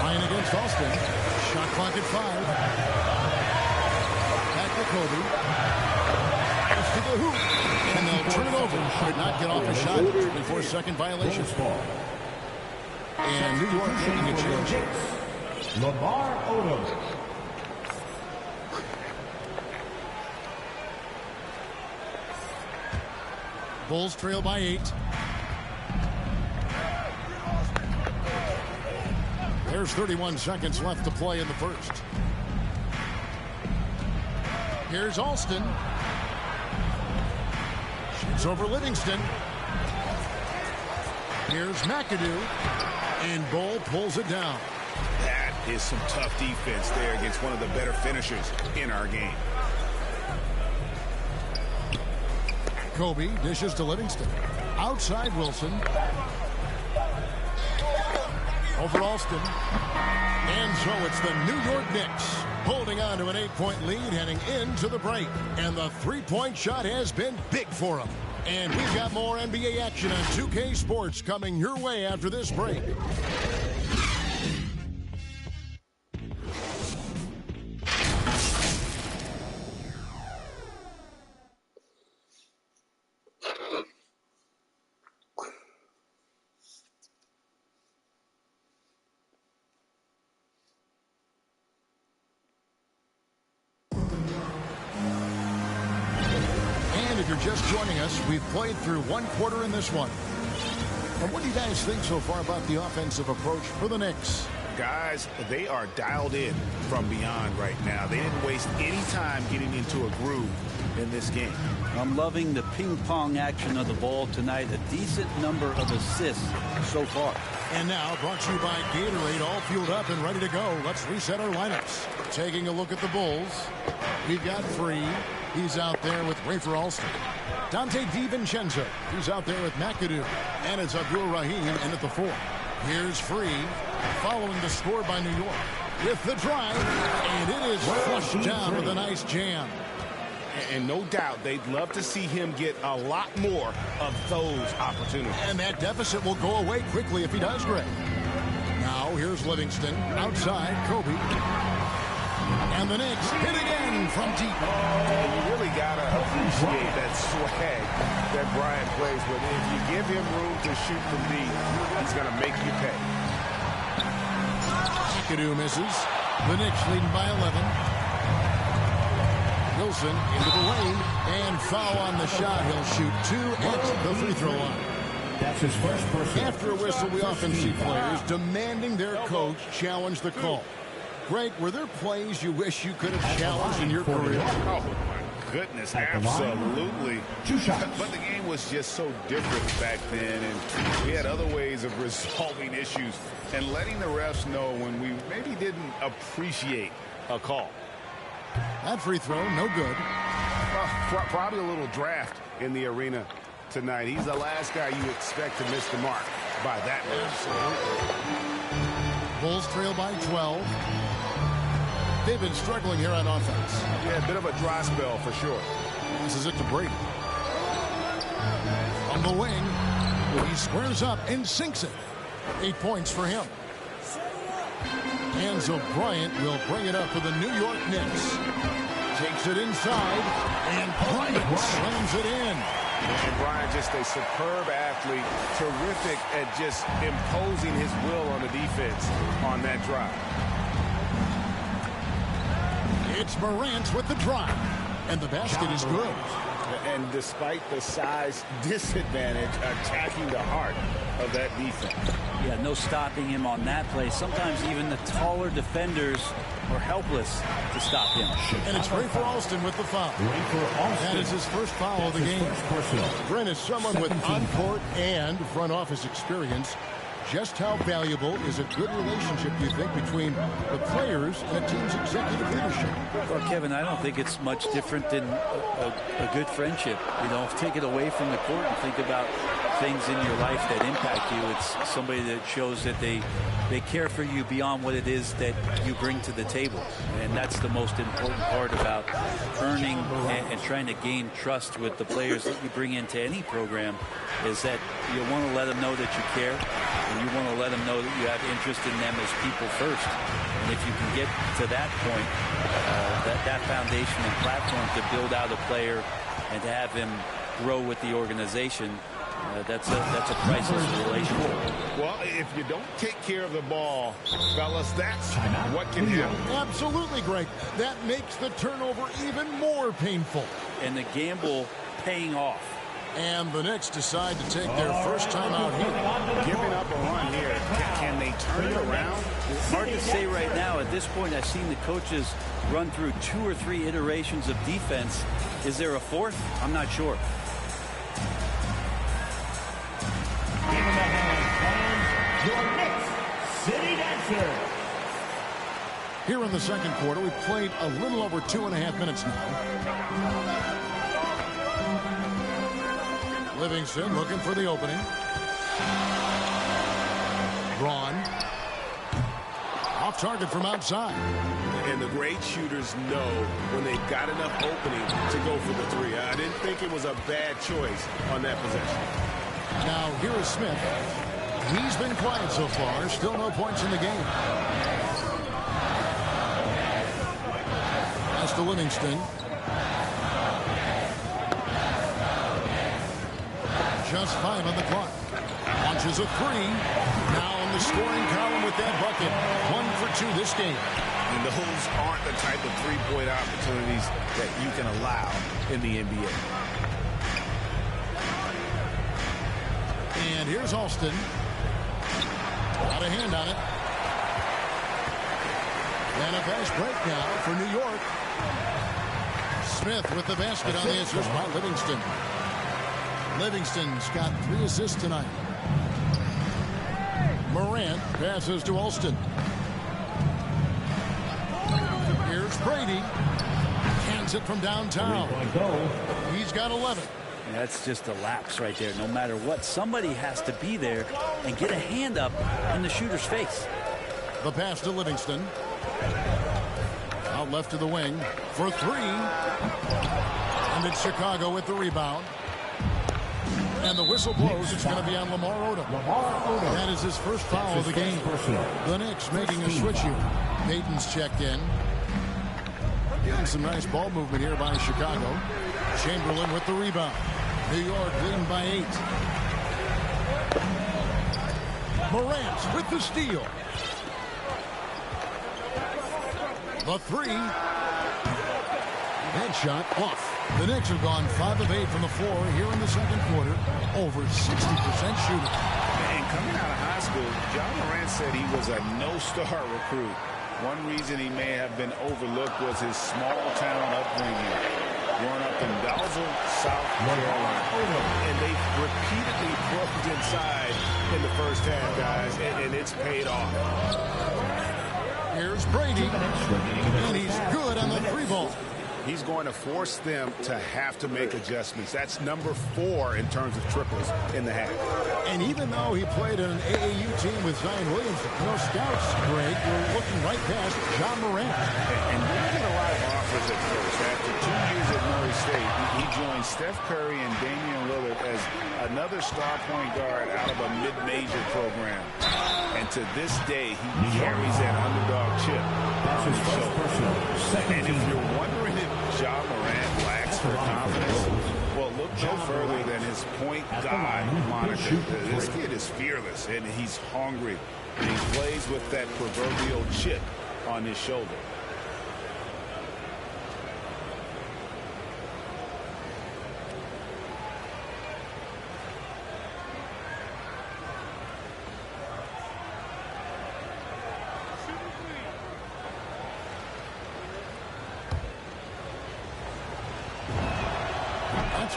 Ryan against against Alston. Shot clock at 5. Back to Kobe. Fires to the hoop. And they'll turn it over. Did not get off a shot. 24-second violation. And New York making a change. Lamar Odom. Bulls trail by 8. There's 31 seconds left to play in the first. Here's Alston. Shoots over Livingston. Here's McAdoo. And Bull pulls it down. That is some tough defense there against one of the better finishers in our game. Kobe dishes to Livingston. Outside Wilson. Over Alston. And so it's the New York Knicks holding on to an 8-point lead heading into the break. And the three-point shot has been big for them. And we've got more NBA action on 2K Sports coming your way after this break. Just joining us, we've played through one quarter in this one. And what do you guys think so far about the offensive approach for the Knicks? Guys, they are dialed in from beyond right now. They didn't waste any time getting into a groove in this game. I'm loving the ping-pong action of the ball tonight. A decent number of assists so far. And now, brought to you by Gatorade, all fueled up and ready to go. Let's reset our lineups. Taking a look at the Bulls. We've got Free. He's out there with Rafer Alston. Dante DiVincenzo. He's out there with McAdoo. And it's Abdul Rahim in at the 4. Here's Free. Following the score by New York. With the drive. And it is flushed down with a nice jam. And no doubt they'd love to see him get a lot more of those opportunities. And that deficit will go away quickly if he does, Greg. Now here's Livingston. Outside, Kobe. And the Knicks hit again from deep. And you really got to appreciate that swag that Bryant plays with. If you give him room to shoot from deep, he's going to make you pay. McAdoo misses. The Knicks leading by 11. Wilson into the lane. And foul on the shot. He'll shoot 2 at the free throw line. That's his first person. After a whistle, we often see players demanding their coach challenge the call. Greg, were there plays you wish you could have challenged in your career? Oh, my goodness, absolutely. But the game was just so different back then, and we had other ways of resolving issues and letting the refs know when we maybe didn't appreciate a call. That free throw, no good. Probably a little draft in the arena tonight. He's the last guy you expect to miss the mark by that much. Bulls trail by 12. They've been struggling here on offense. Yeah, a bit of a dry spell for sure. This is it to Brady. On the wing, he squares up and sinks it. 8 points for him. And so Bryant will bring it up for the New York Knicks. Takes it inside, and Bryant slams it in. And Bryant, just a superb athlete, terrific at just imposing his will on the defense on that drive. It's Morant with the drive, and the basket is good. And despite the size disadvantage, attacking the heart of that defense. Yeah, no stopping him on that play. Sometimes even the taller defenders are helpless to stop him. And it's Rafer Alston with the foul. That is his first foul of the game. Brent is someone with on-court and front office experience. Just how valuable is a good relationship, you think, between the players and a team's executive leadership? Well, Kevin, I don't think it's much different than a good friendship. You know, take it away from the court and think about things in your life that impact you. It's somebody that shows that they they care for you beyond what it is that you bring to the table. And that's the most important part about earning and trying to gain trust with the players that you bring into any program, is that you want to let them know that you care, and you want to let them know that you have interest in them as people first. And if you can get to that point, that foundation and platform to build out a player and to have him grow with the organization, that's a priceless relationship. Well, if you don't take care of the ball, fellas, that's what can happen. Absolutely, Greg. That makes the turnover even more painful. And the gamble paying off. And the Knicks decide to take their first time out here. Giving up a run here. Can they turn it around? It's hard to say right now. At this point, I've seen the coaches run through 2 or 3 iterations of defense. Is there a fourth? I'm not sure. Your Knicks City Dancer. Here in the second quarter, we've played a little over 2.5 minutes now. Livingston looking for the opening. Braun. Off target from outside. And the great shooters know when they've got enough opening to go for the three. I didn't think it was a bad choice on that possession. Now here is Smith. He's been quiet so far. Still no points in the game. That's to Livingston. Just 5 on the clock. Launches a 3. Now in the scoring column with that bucket. 1 for 2 this game. And those aren't the type of three-point opportunities that you can allow in the NBA. And here's Alston. Got a hand on it. And a fast break now for New York. Smith with the basket on the assist by Livingston. Livingston's got 3 assists tonight. Morant passes to Alston. Here's Brady. Hands it from downtown. He's got 11. And that's just a lapse right there. No matter what, somebody has to be there and get a hand up in the shooter's face. The pass to Livingston. Out left to the wing for 3. And it's Chicago with the rebound. And the whistle blows. It's going to be on Lamar Odom. That is his first foul of the game. The Knicks making a switch here. Payton's checked in. Getting some nice ball movement here by Chicago. Chamberlain with the rebound. New York leading by 8. Morant with the steal. The 3. Headshot off. The Knicks have gone 5 of 8 from the floor here in the second quarter. Over 60% shooting. And coming out of high school, John Morant said he was a no-star recruit. One reason he may have been overlooked was his small-town upbringing. Growing up in Dalzell, South Carolina. And they repeatedly broke inside in the first half, guys, and it's paid off. Here's Brady. And he's good on the 3 ball. He's going to force them to have to make adjustments. That's number 4 in terms of triples in the half. And even though he played in an AAU team with Zion Williams, no scouts, Greg, were looking right past John Morant. And we didn't get a lot of offers at first. After 2 years at Murray State, he joined Steph Curry and Damian Lillard as another star point guard out of a mid-major program. And to this day, he carries that underdog chip on his shoulder. And if you're wondering if John Morant lacks for confidence, well, look no further than his point guard moniker. This kid is fearless, and he's hungry. And he plays with that proverbial chip on his shoulder.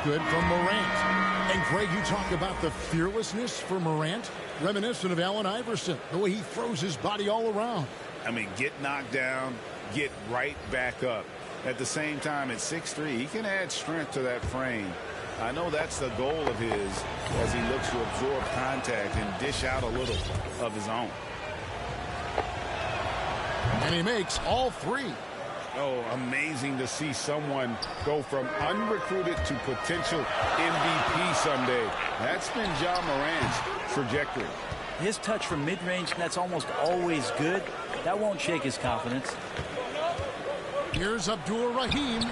Good from Morant. And Greg, you talk about the fearlessness for Morant, reminiscent of Allen Iverson, the way he throws his body all around. I mean, get knocked down, get right back up. At the same time, at 6'3", he can add strength to that frame. I know that's the goal of his as he looks to absorb contact and dish out a little of his own. And he makes all three. Oh, amazing to see someone go from unrecruited to potential MVP someday. That's been Ja Morant's trajectory. His touch from mid-range, that's almost always good. That won't shake his confidence. Here's Abdul-Rahim.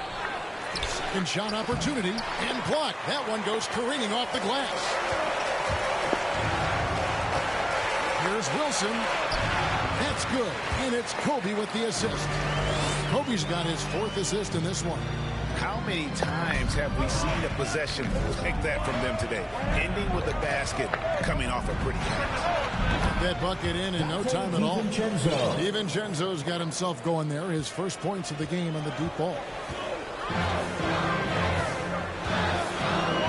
Second shot opportunity and blocked. That one goes careening off the glass. Here's Wilson. That's good. And it's Kobe with the assist. Kobe's got his 4th assist in this one. How many times have we seen a possession like that from them today? Ending with a basket, coming off a pretty pass. That bucket in no time at all. DiVincenzo's got himself going there. His first points of the game on the deep ball.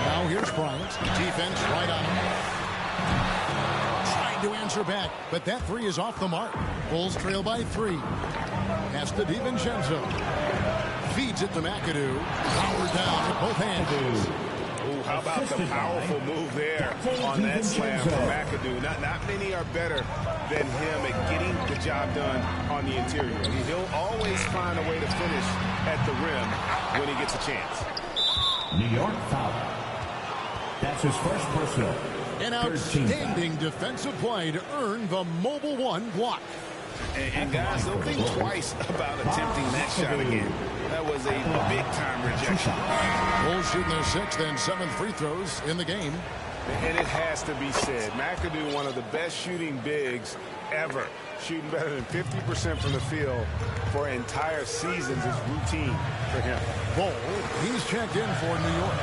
Now here's Bryant. Defense right on him. Trying to answer back, but that 3 is off the mark. Bulls trail by 3. Pass to DiVincenzo. Feeds it to McAdoo. Power down with both hands. Ooh, how about the powerful move there on that slam from McAdoo? Not many are better than him at getting the job done on the interior. He'll always find a way to finish at the rim when he gets a chance. New York foul. That's his first personal. An outstanding defensive play to earn the Mobile 1 block. And guys, don't think twice about attempting that shot again. That was a big-time rejection. Bulls shooting their 6th and 7th free throws in the game. And it has to be said, McAdoo, one of the best shooting bigs ever. Shooting better than 50% from the field for entire seasons is routine for him. Bull, he's checked in for New York.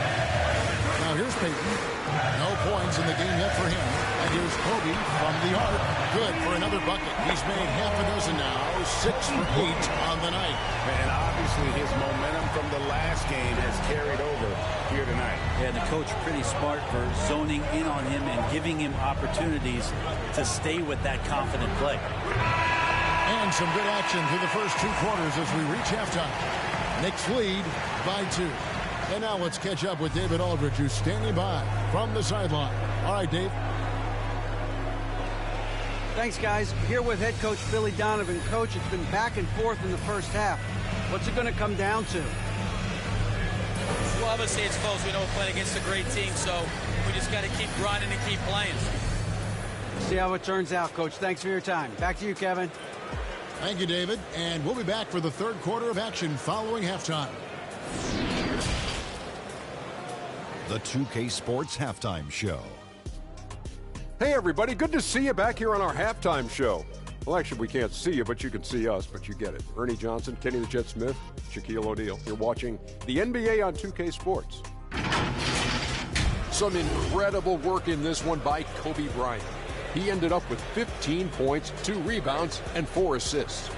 Now here's Payton. No points in the game yet for him. And here's Kobe from the arc. Good for another bucket. He's made half a dozen now. 6 for 8 on the night. And obviously his momentum from the last game has carried over here tonight. Yeah, the coach pretty smart for zoning in on him and giving him opportunities to stay with that confident play. And some good action through the first 2 quarters as we reach halftime. Knicks lead by 2. And now let's catch up with David Aldridge, who's standing by from the sideline. All right, Dave. Thanks, guys. Here with head coach Billy Donovan. Coach, it's been back and forth in the first half. What's it going to come down to? Well, obviously it's close. We know we're playing against a great team, so we just got to keep grinding and keep playing. See how it turns out, Coach. Thanks for your time. Back to you, Kevin. Thank you, David. And we'll be back for the 3rd quarter of action following halftime. The 2K Sports Halftime Show. Hey, everybody. Good to see you back here on our halftime show. Well, actually, we can't see you, but you can see us, but you get it. Ernie Johnson, Kenny the Jet Smith, Shaquille O'Neal. You're watching the NBA on 2K Sports. Some incredible work in this one by Kobe Bryant. He ended up with 15 points, 2 rebounds, and 4 assists.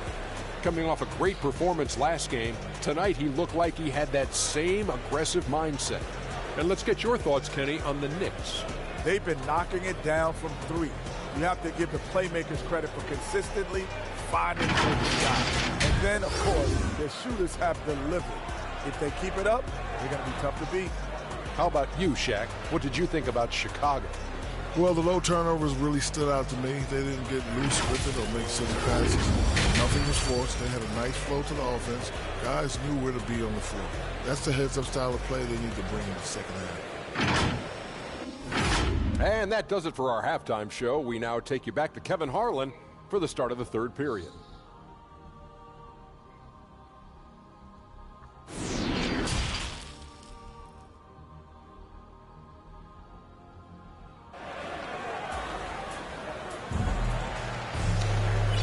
Coming off a great performance last game, tonight he looked like he had that same aggressive mindset. And let's get your thoughts, Kenny, on the Knicks. They've been knocking it down from 3. You have to give the playmakers credit for consistently finding open shots. And then, of course, their shooters have delivered. If they keep it up, they're going to be tough to beat. How about you, Shaq? What did you think about Chicago? Well, the low turnovers really stood out to me. They didn't get loose with it or make silly passes. Nothing was forced. They had a nice flow to the offense. Guys knew where to be on the floor. That's the heads-up style of play they need to bring in the second half. And that does it for our halftime show. We now take you back to Kevin Harlan for the start of the 3rd period.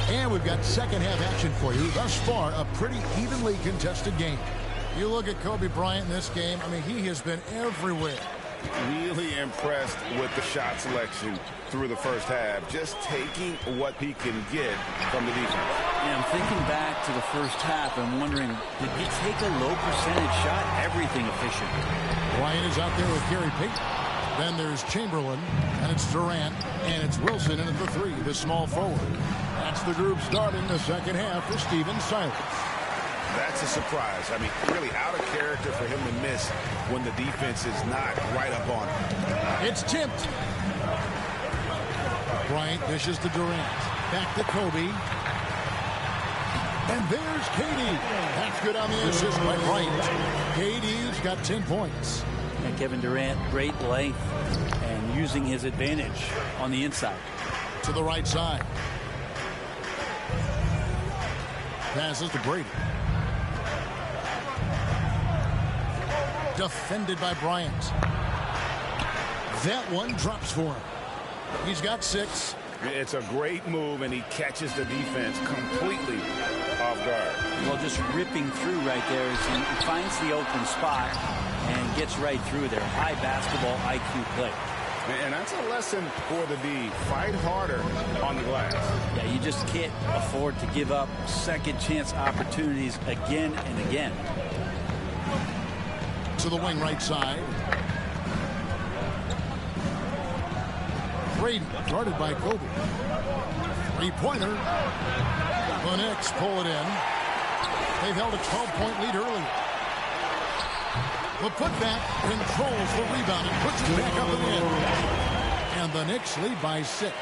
And we've got second half action for you. Thus far, a pretty evenly contested game. You look at Kobe Bryant in this game, I mean, he has been everywhere. Really impressed with the shot selection through the first half. Just taking what he can get from the defense. Yeah, I'm thinking back to the first half and wondering, did he take a low percentage shot? Everything efficient. Bryant is out there with Gary Payton. Then there's Chamberlain, and it's Durant, and it's Wilson in at the 3, the small forward. That's the group starting the second half for Stephen Silas. That's a surprise. I mean, really out of character for him to miss when the defense is not right up on him. It's tipped. Bryant dishes to Durant. Back to Kobe. And there's KD. That's good on the assist by Bryant. KD's got 10 points. And Kevin Durant, great length and using his advantage on the inside. To the right side. Passes to Brady. Defended by Bryant. That one drops for him. He's got 6. It's a great move, and he catches the defense completely off guard. Well, just ripping through right there as he finds the open spot and gets right through there. High basketball IQ play. And that's a lesson for the D. Fight harder on the glass. Yeah, you just can't afford to give up second chance opportunities again and again. To the wing right side. Brady, guarded by Kobe. 3-pointer. The Knicks pull it in. They've held a 12-point lead earlier. The putback controls the rebound and puts it back up and in. And the Knicks lead by 6.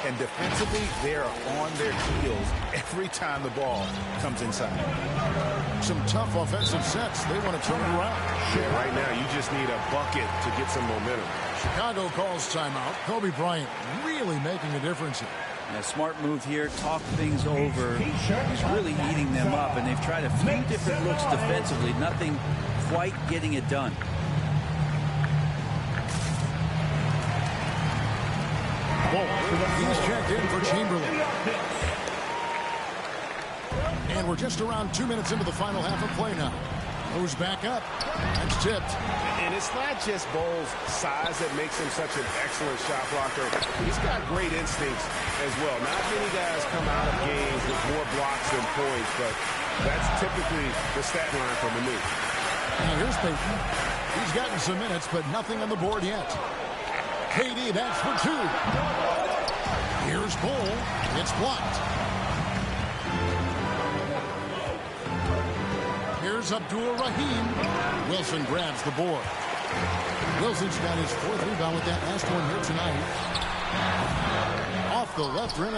And defensively, they're on their heels every time the ball comes inside. Some tough offensive sets. They want to turn it around. Yeah, right now, you just need a bucket to get some momentum. Chicago calls timeout. Kobe Bryant really making a difference here. A smart move here. Talk things over. He's really eating them up, and they've tried a few different looks defensively. Nothing quite getting it done. He's checked in for Chamberlain. And we're just around 2 minutes into the final half of play now. Goes back up. That's tipped. And it's not just Bulls' size that makes him such an excellent shot blocker. He's got great instincts as well. Not many guys come out of games with more blocks than points, but that's typically the stat line from the Knicks. Now here's Payton. He's gotten some minutes, but nothing on the board yet. KD, that's for 2. Here's Bull. It's blocked. Here's Abdul-Rahim. Wilson grabs the board. Wilson's got his 4th rebound with that last one here tonight. Off the left rim.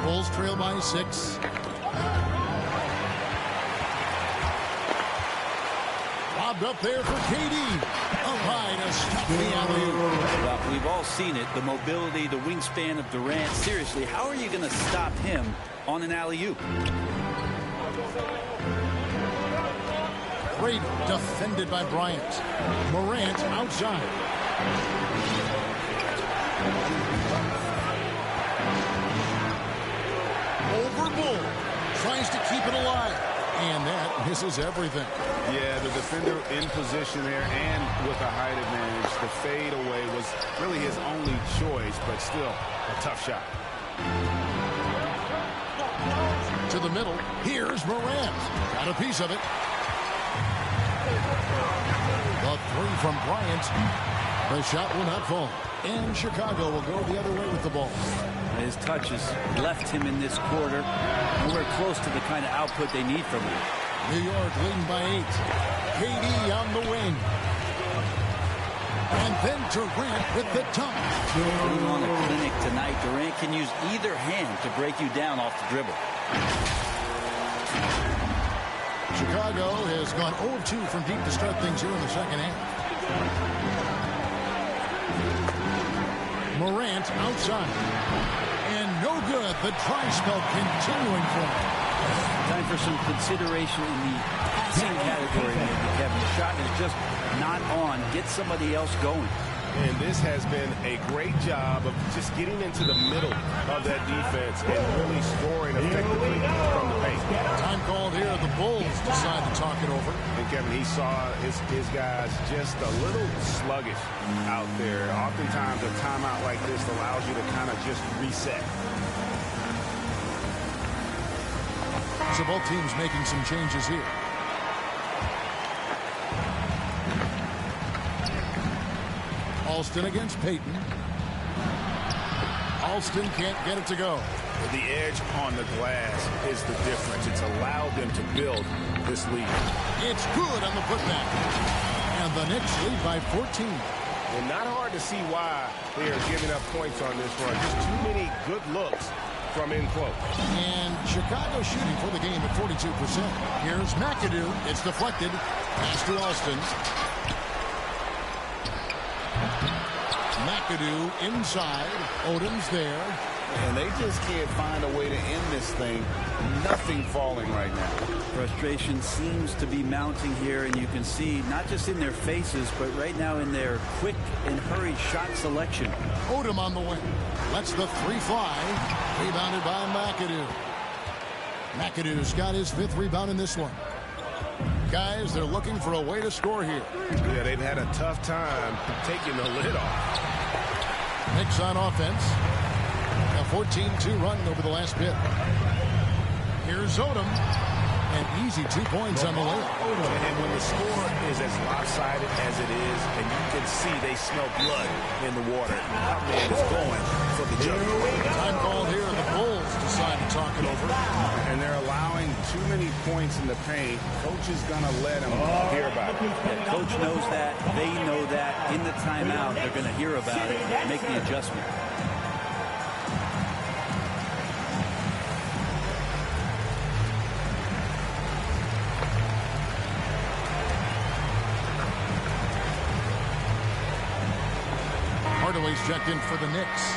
Bulls trail by 6. Lobbed up there for KD. Up high to stop the alley-oop. Well, we've all seen it. The mobility, the wingspan of Durant. Seriously, how are you going to stop him on an alley-oop? Brady defended by Bryant. Morant outside. Over Bull. Tries to keep it alive. And that misses everything. Yeah, the defender in position there and with a height advantage. The fade away was really his only choice, but still a tough shot. To the middle. Here's Morant. Got a piece of it. The 3 from Bryant. The shot will not fall. And Chicago will go the other way with the ball. His touches left him in this quarter. Nowhere close to the kind of output they need from him. New York leading by 8. KD on the wing. And then Durant with the dunk. Putting on a clinic tonight. Durant can use either hand to break you down off the dribble. Chicago has gone 0-2 from deep to start things here in the second half. Morant outside. And no good. The dry spell continuing for him. Time for some consideration in the passing category, maybe, Kevin. The shot is just not on. Get somebody else going. And this has been a great job of just getting into the middle of that defense and really scoring effectively from the paint. Time called here. The Bulls decide to talk it over. And Kevin, he saw his guys just a little sluggish out there. Oftentimes a timeout like this allows you to kind of just reset. So both teams making some changes here. Alston against Payton. Alston can't get it to go. The edge on the glass is the difference. It's allowed them to build this lead. It's good on the putback. And the Knicks lead by 14. And not hard to see why they are giving up points on this run. Just too many good looks from in close. And Chicago shooting for the game at 42%. Here's McAdoo. It's deflected. Pass to Alston. McAdoo inside. Odom's there. And they just can't find a way to end this thing. Nothing falling right now. Frustration seems to be mounting here, and you can see not just in their faces, but right now in their quick and hurried shot selection. Odom on the wing. Lets the three fly. Rebounded by McAdoo. McAdoo's got his 5th rebound in this one. Guys, they're looking for a way to score here. Yeah, they've had a tough time taking the lid off. Knicks on offense. A 14-2 run over the last bit. Here's Odom. An easy 2 points on the layup. And when the score is as lopsided as it is, and you can see they smell blood in the water, that man is going for the jump. Time called here. The Bulls decide to talk it over. And they're allowing too many points in the paint. Coach is going to let them hear about it. Yeah, Coach knows that. They know that. In the timeout, they're going to hear about it and make the adjustment. Hardaway's checked in for the Knicks.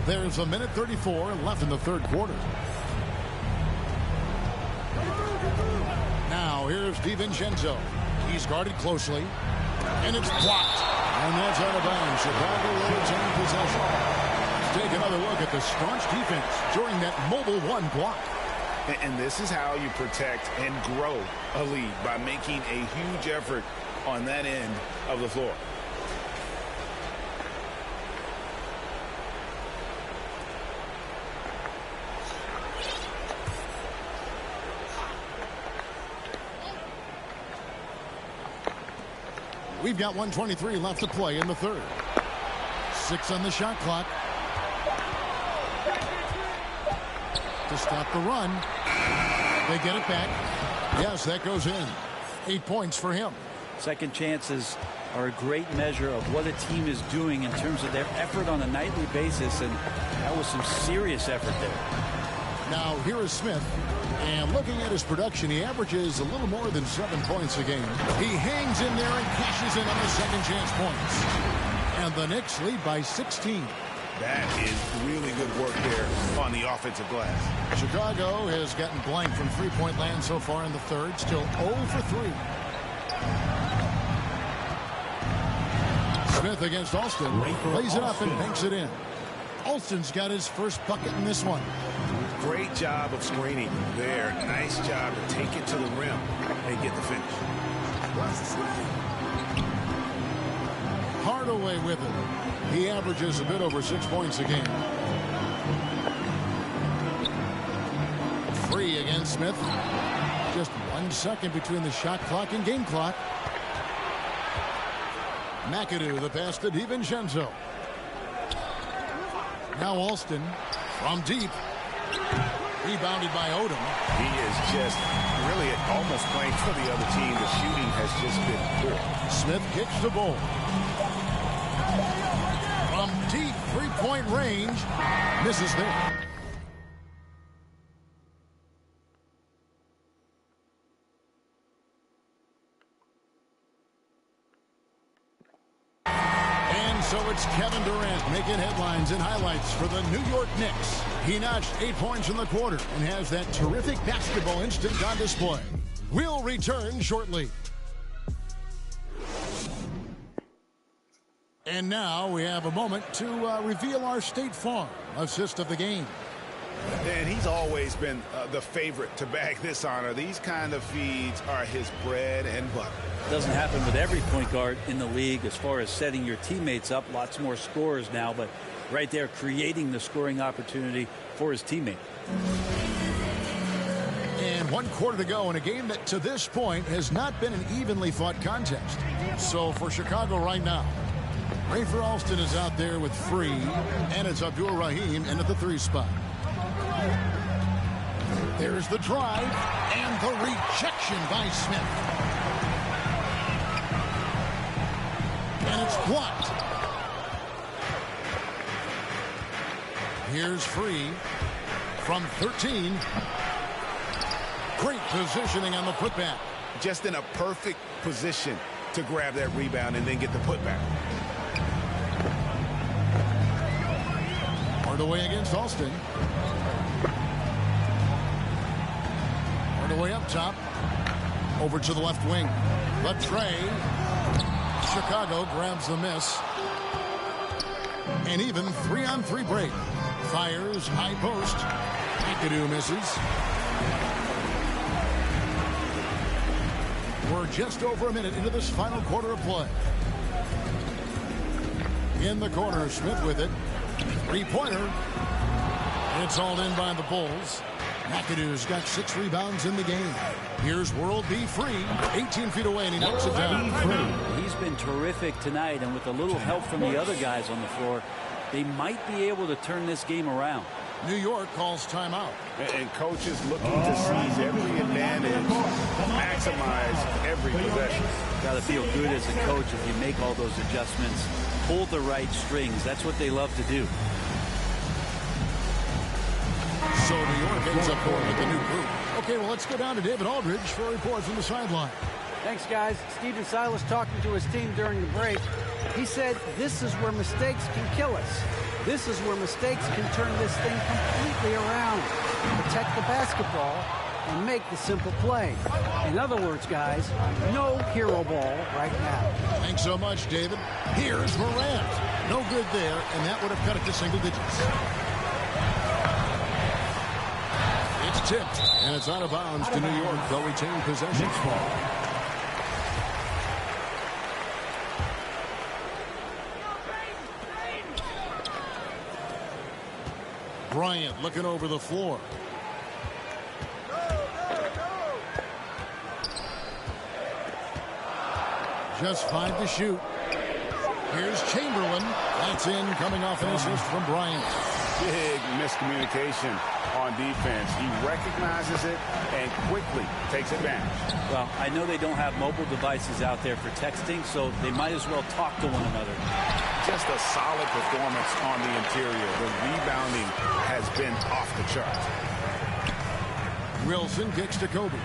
There's a minute 34 left in the third quarter. Now here's DiVincenzo. He's guarded closely. And it's blocked. And that's out of bounds. Chicago will retain possession. Let's take another look at the staunch defense during that mobile one block. And this is how you protect and grow a lead, by making a huge effort on that end of the floor. We've got 1:23 left to play in the third. 6 on the shot clock. To stop the run. They get it back. Yes, that goes in. 8 points for him. Second chances are a great measure of what a team is doing in terms of their effort on a nightly basis, and that was some serious effort there. Now here is Smith, and looking at his production, he averages a little more than 7 points a game. He hangs in there and cashes in on the second chance points. And the Knicks lead by 16. That is really good work there on the offensive glass. Chicago has gotten blank from three-point land so far in the third. Still 0 for 3. Smith against Alston. Lays it up and banks it in. Alston's got his first bucket in this one. Great job of screening there. Nice job to take it to the rim and get the finish. Hardaway with it. He averages a bit over 6 points a game. Free against Smith. Just 1 second between the shot clock and game clock. McAdoo, the pass to DiVincenzo. Now Alston from deep. Rebounded by Odom. He is just really almost playing for the other team. The shooting has just been poor. Smith kicks the ball. From deep three-point range, misses there. So it's Kevin Durant making headlines and highlights for the New York Knicks. He notched 8 points in the quarter and has that terrific basketball instinct on display. We'll return shortly. And now we have a moment to reveal our State Farm assist of the game. And he's always been the favorite to bag this honor. These kind of feeds are his bread and butter. Doesn't happen with every point guard in the league as far as setting your teammates up. Lots more scorers now, but right there creating the scoring opportunity for his teammate. And 1 quarter to go in a game that to this point has not been an evenly fought contest. So for Chicago right now, Rafer Alston is out there with free, and it's Abdul Rahim in at the 3 spot. There's the drive and the rejection by Smith. And it's blocked. Here's free from 13. Great positioning on the putback. Just in a perfect position to grab that rebound and then get the putback. Hardaway against Alston. Hardaway up top. Over to the left wing. Latrey. Chicago grabs the miss. And even 3-on-3 break. Fires, high post. McAdoo misses. We're just over a minute into this final quarter of play. In the corner, Smith with it. 3-pointer. It's hauled in by the Bulls. McAdoo's got 6 rebounds in the game. Here's World B free, 18 feet away, and he knocks it down. He's been terrific tonight, and with a little help from the other guys on the floor, they might be able to turn this game around. New York calls timeout. And coaches looking to seize every advantage, maximize every possession. Got to feel good as a coach if you make all those adjustments, pull the right strings. That's what they love to do. So New York ends up going with the new group. Okay, well, let's go down to David Aldridge for a report from the sideline. Thanks, guys. Stephen Silas talking to his team during the break. He said, this is where mistakes can kill us. This is where mistakes can turn this thing completely around. Protect the basketball and make the simple play. In other words, guys, no hero ball right now. Thanks so much, David. Here's Morant. No good there, and that would have cut it to single digits. It's tipped, and it's out of bounds to New York. They'll retain possession. Bryant looking over the floor. Just 5 to shoot. Here's Chamberlain. That's in, coming off an assist from Bryant. Big miscommunication on defense. He recognizes it and quickly takes advantage. Well, I know they don't have mobile devices out there for texting, so they might as well talk to one another. Just a solid performance on the interior. The rebounding has been off the charts. Wilson kicks to Kobe.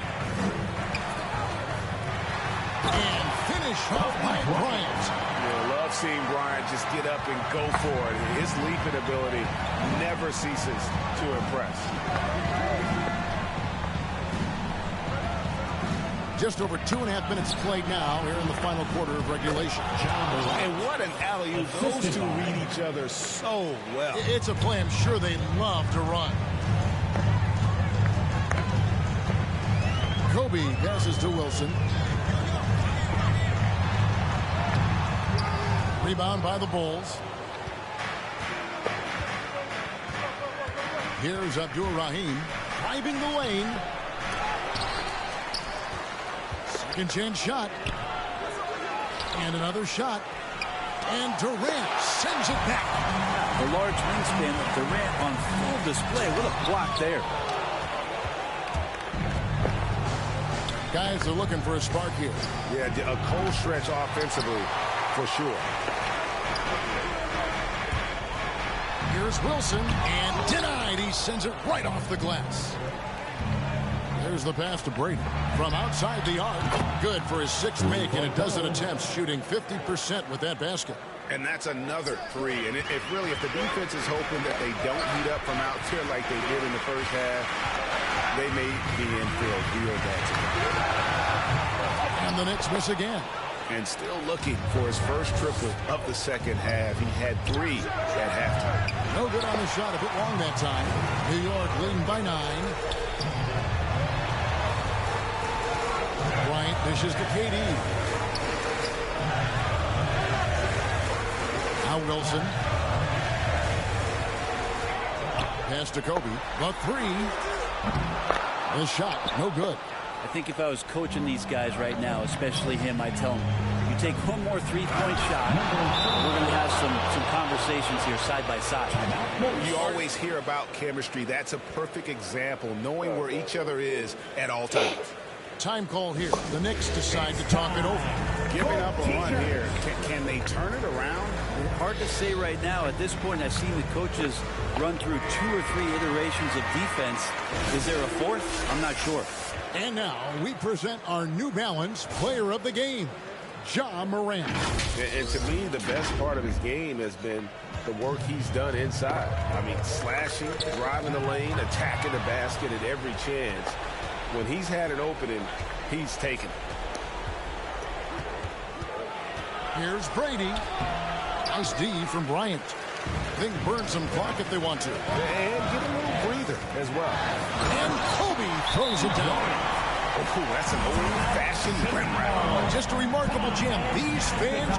And finish off by Bryant. I love seeing Bryant just get up and go for it. His leaping ability never ceases to impress. Just over 2.5 minutes played now here in the final quarter of regulation. And what an alley-oop. Those two read each other so well. It's a play I'm sure they love to run. Kobe passes to Wilson. Rebound by the Bulls. Here's Abdul Rahim driving the lane. Second chance shot. And another shot. And Durant sends it back. The large wingspan of Durant on full display. What a block there. Guys are looking for a spark here. Yeah, a cold stretch offensively, for sure. Here's Wilson, and denied. He sends it right off the glass. There's the pass to Brady from outside the arc. Good for his 6th make in a dozen attempts, shooting 50% with that basket. And that's another 3. And if the defense is hoping that they don't heat up from out there like they did in the first half, they may be in for a real bad time. And the Knicks miss again. And still looking for his first triple of the second half. He had 3 at halftime. No good on the shot, a bit long that time. New York leading by 9. Bryant dishes to KD. Now Wilson. Pass to Kobe. The 3. The shot, no good. I think if I was coaching these guys right now, especially him, I'd tell him, you take one more three-point shot, we're going to have some conversations here side by side. You always hear about chemistry. That's a perfect example, knowing where each other is at all times. Time call here. The Knicks decide to talk it over. Giving up a run here. Can they turn it around? Hard to say right now. At this point, I've seen the coaches run through 2 or 3 iterations of defense. Is there a 4th? I'm not sure. And now we present our New Balance player of the game, Ja Morant. And to me, the best part of his game has been the work he's done inside. I mean, slashing, driving the lane, attacking the basket at every chance. When he's had an opening, he's taken it. Here's Brady. Nice D from Bryant. They can burn some clock if they want to. And get a little breather as well. And Kobe throws it down. Oh, that's an old-fashioned rim round. Just a remarkable jam. These fans...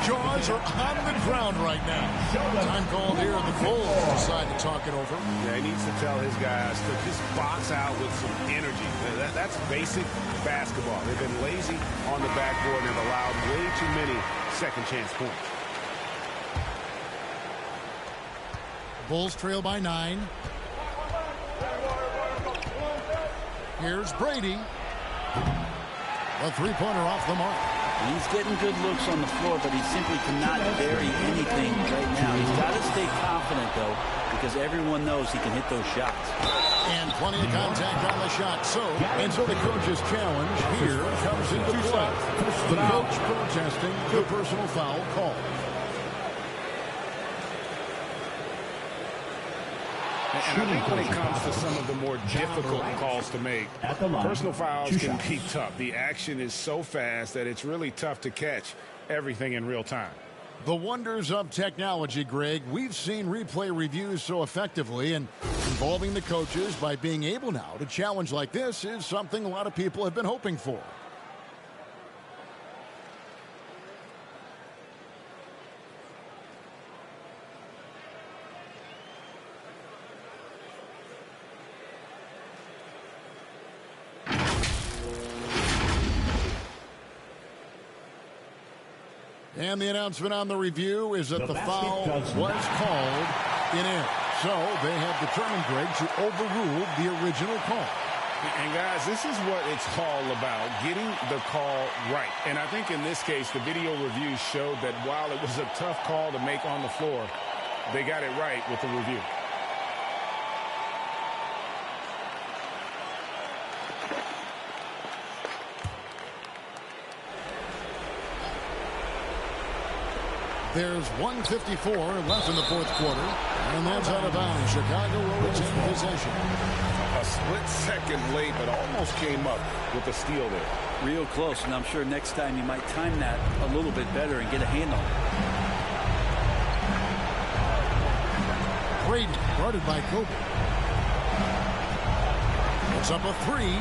Jaws are on the ground right now. Time called here. The Bulls decide to talk it over. Yeah, he needs to tell his guys to just box out with some energy. That's basic basketball. They've been lazy on the backboard and have allowed way too many second chance points. Bulls trail by 9. Here's Brady. A 3-pointer off the mark. He's getting good looks on the floor, but he simply cannot vary anything right now. He's got to stay confident, though, because everyone knows he can hit those shots. And plenty of contact on the shot. So, until the coach's challenge here comes into play. The coach protesting the personal foul call. And I think when it comes to some of the more difficult calls to make, personal fouls can be tough. The action is so fast that it's really tough to catch everything in real time. The wonders of technology, Greg. We've seen replay reviews so effectively, and involving the coaches by being able now to challenge like this is something a lot of people have been hoping for. And the announcement on the review is that the foul was called in air. So they have determined, Greg, to overrule the original call. And guys, this is what it's all about, getting the call right. And I think in this case, the video review showed that while it was a tough call to make on the floor, they got it right with the review. There's 1:54 left in the fourth quarter, and that's out of bounds. Chicago will retain possession. A split second late, but almost came up with a steal there. Real close, and I'm sure next time you might time that a little bit better and get a handle. Brady, guarded by Kobe. It's up a 3.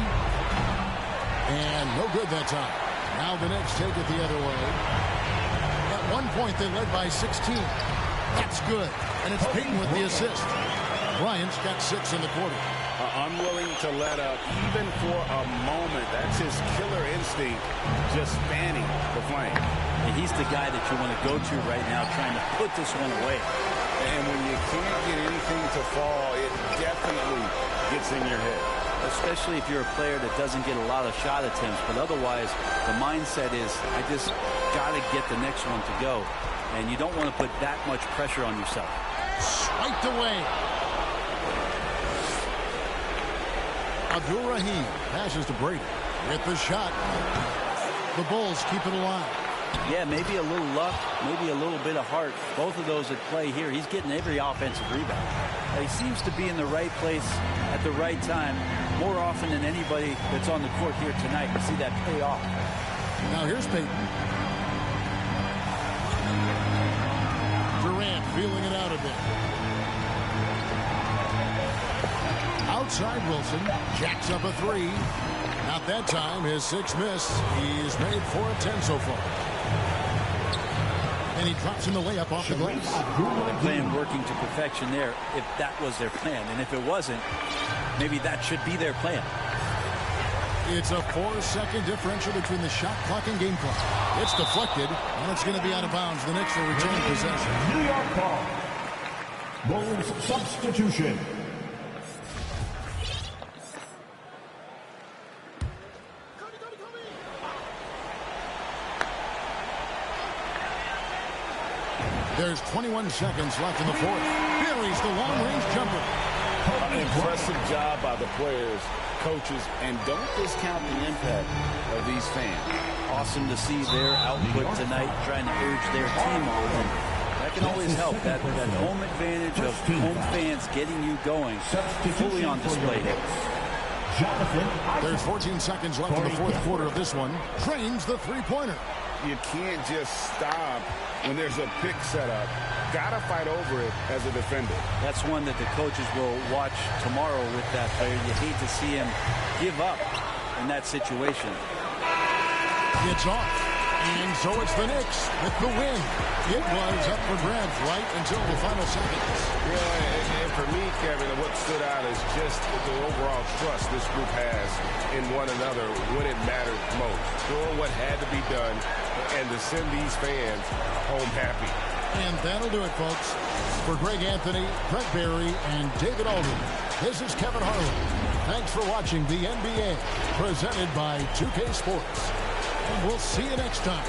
And no good that time. Now the Knicks take it the other way. At one point, they led by 16. That's good. And it's Payton with the assist. Bryant's got 6 in the quarter. Unwilling to let up, even for a moment. That's his killer instinct, just fanning the flame. And he's the guy that you want to go to right now, trying to put this one away. And when you can't get anything to fall, it definitely gets in your head. Especially if you're a player that doesn't get a lot of shot attempts. But otherwise, the mindset is, I just got to get the next one to go. And you don't want to put that much pressure on yourself. Swiped away. Abdul-Rahim passes to Brady with the shot. The Bulls keep it alive. Yeah, maybe a little luck, maybe a little bit of heart. Both of those at play here. He's getting every offensive rebound. He seems to be in the right place at the right time more often than anybody that's on the court here tonight. You see that pay off. Now here's Payton. Durant feeling it out a bit. Outside Wilson, jacks up a 3. Not that time, his 6th miss. He's made 4 of 10 so far. And he drops in the layup off the glass. The plan working to perfection there, if that was their plan. And if it wasn't, maybe that should be their plan. It's a 4-second differential between the shot clock and game clock. It's deflected, and it's going to be out of bounds. The Knicks will retain possession. New York ball. Bulls substitution. There's 21 seconds left in the fourth. Buries the long-range jumper. Impressive job by the players, coaches, and don't discount the impact of these fans. Awesome to see their output tonight, trying to urge their team on. And that can always help. That home advantage of home fans getting you going, fully on display here. There's 14 seconds left in the fourth quarter of this one. Trains the three-pointer. You can't just stop when there's a pick set up. Gotta fight over it as a defender. That's one that the coaches will watch tomorrow with that player. You hate to see him give up in that situation. It's off. And so it's the Knicks with the win. It was up for grabs right until the final seconds. Yeah, and for me, Kevin, what stood out is just the overall trust this group has in one another when it mattered most. Doing what had to be done and to send these fans home happy. And that'll do it, folks. For Greg Anthony, Brett Barry, and David Aldridge, this is Kevin Harlan. Thanks for watching the NBA, presented by 2K Sports. And we'll see you next time.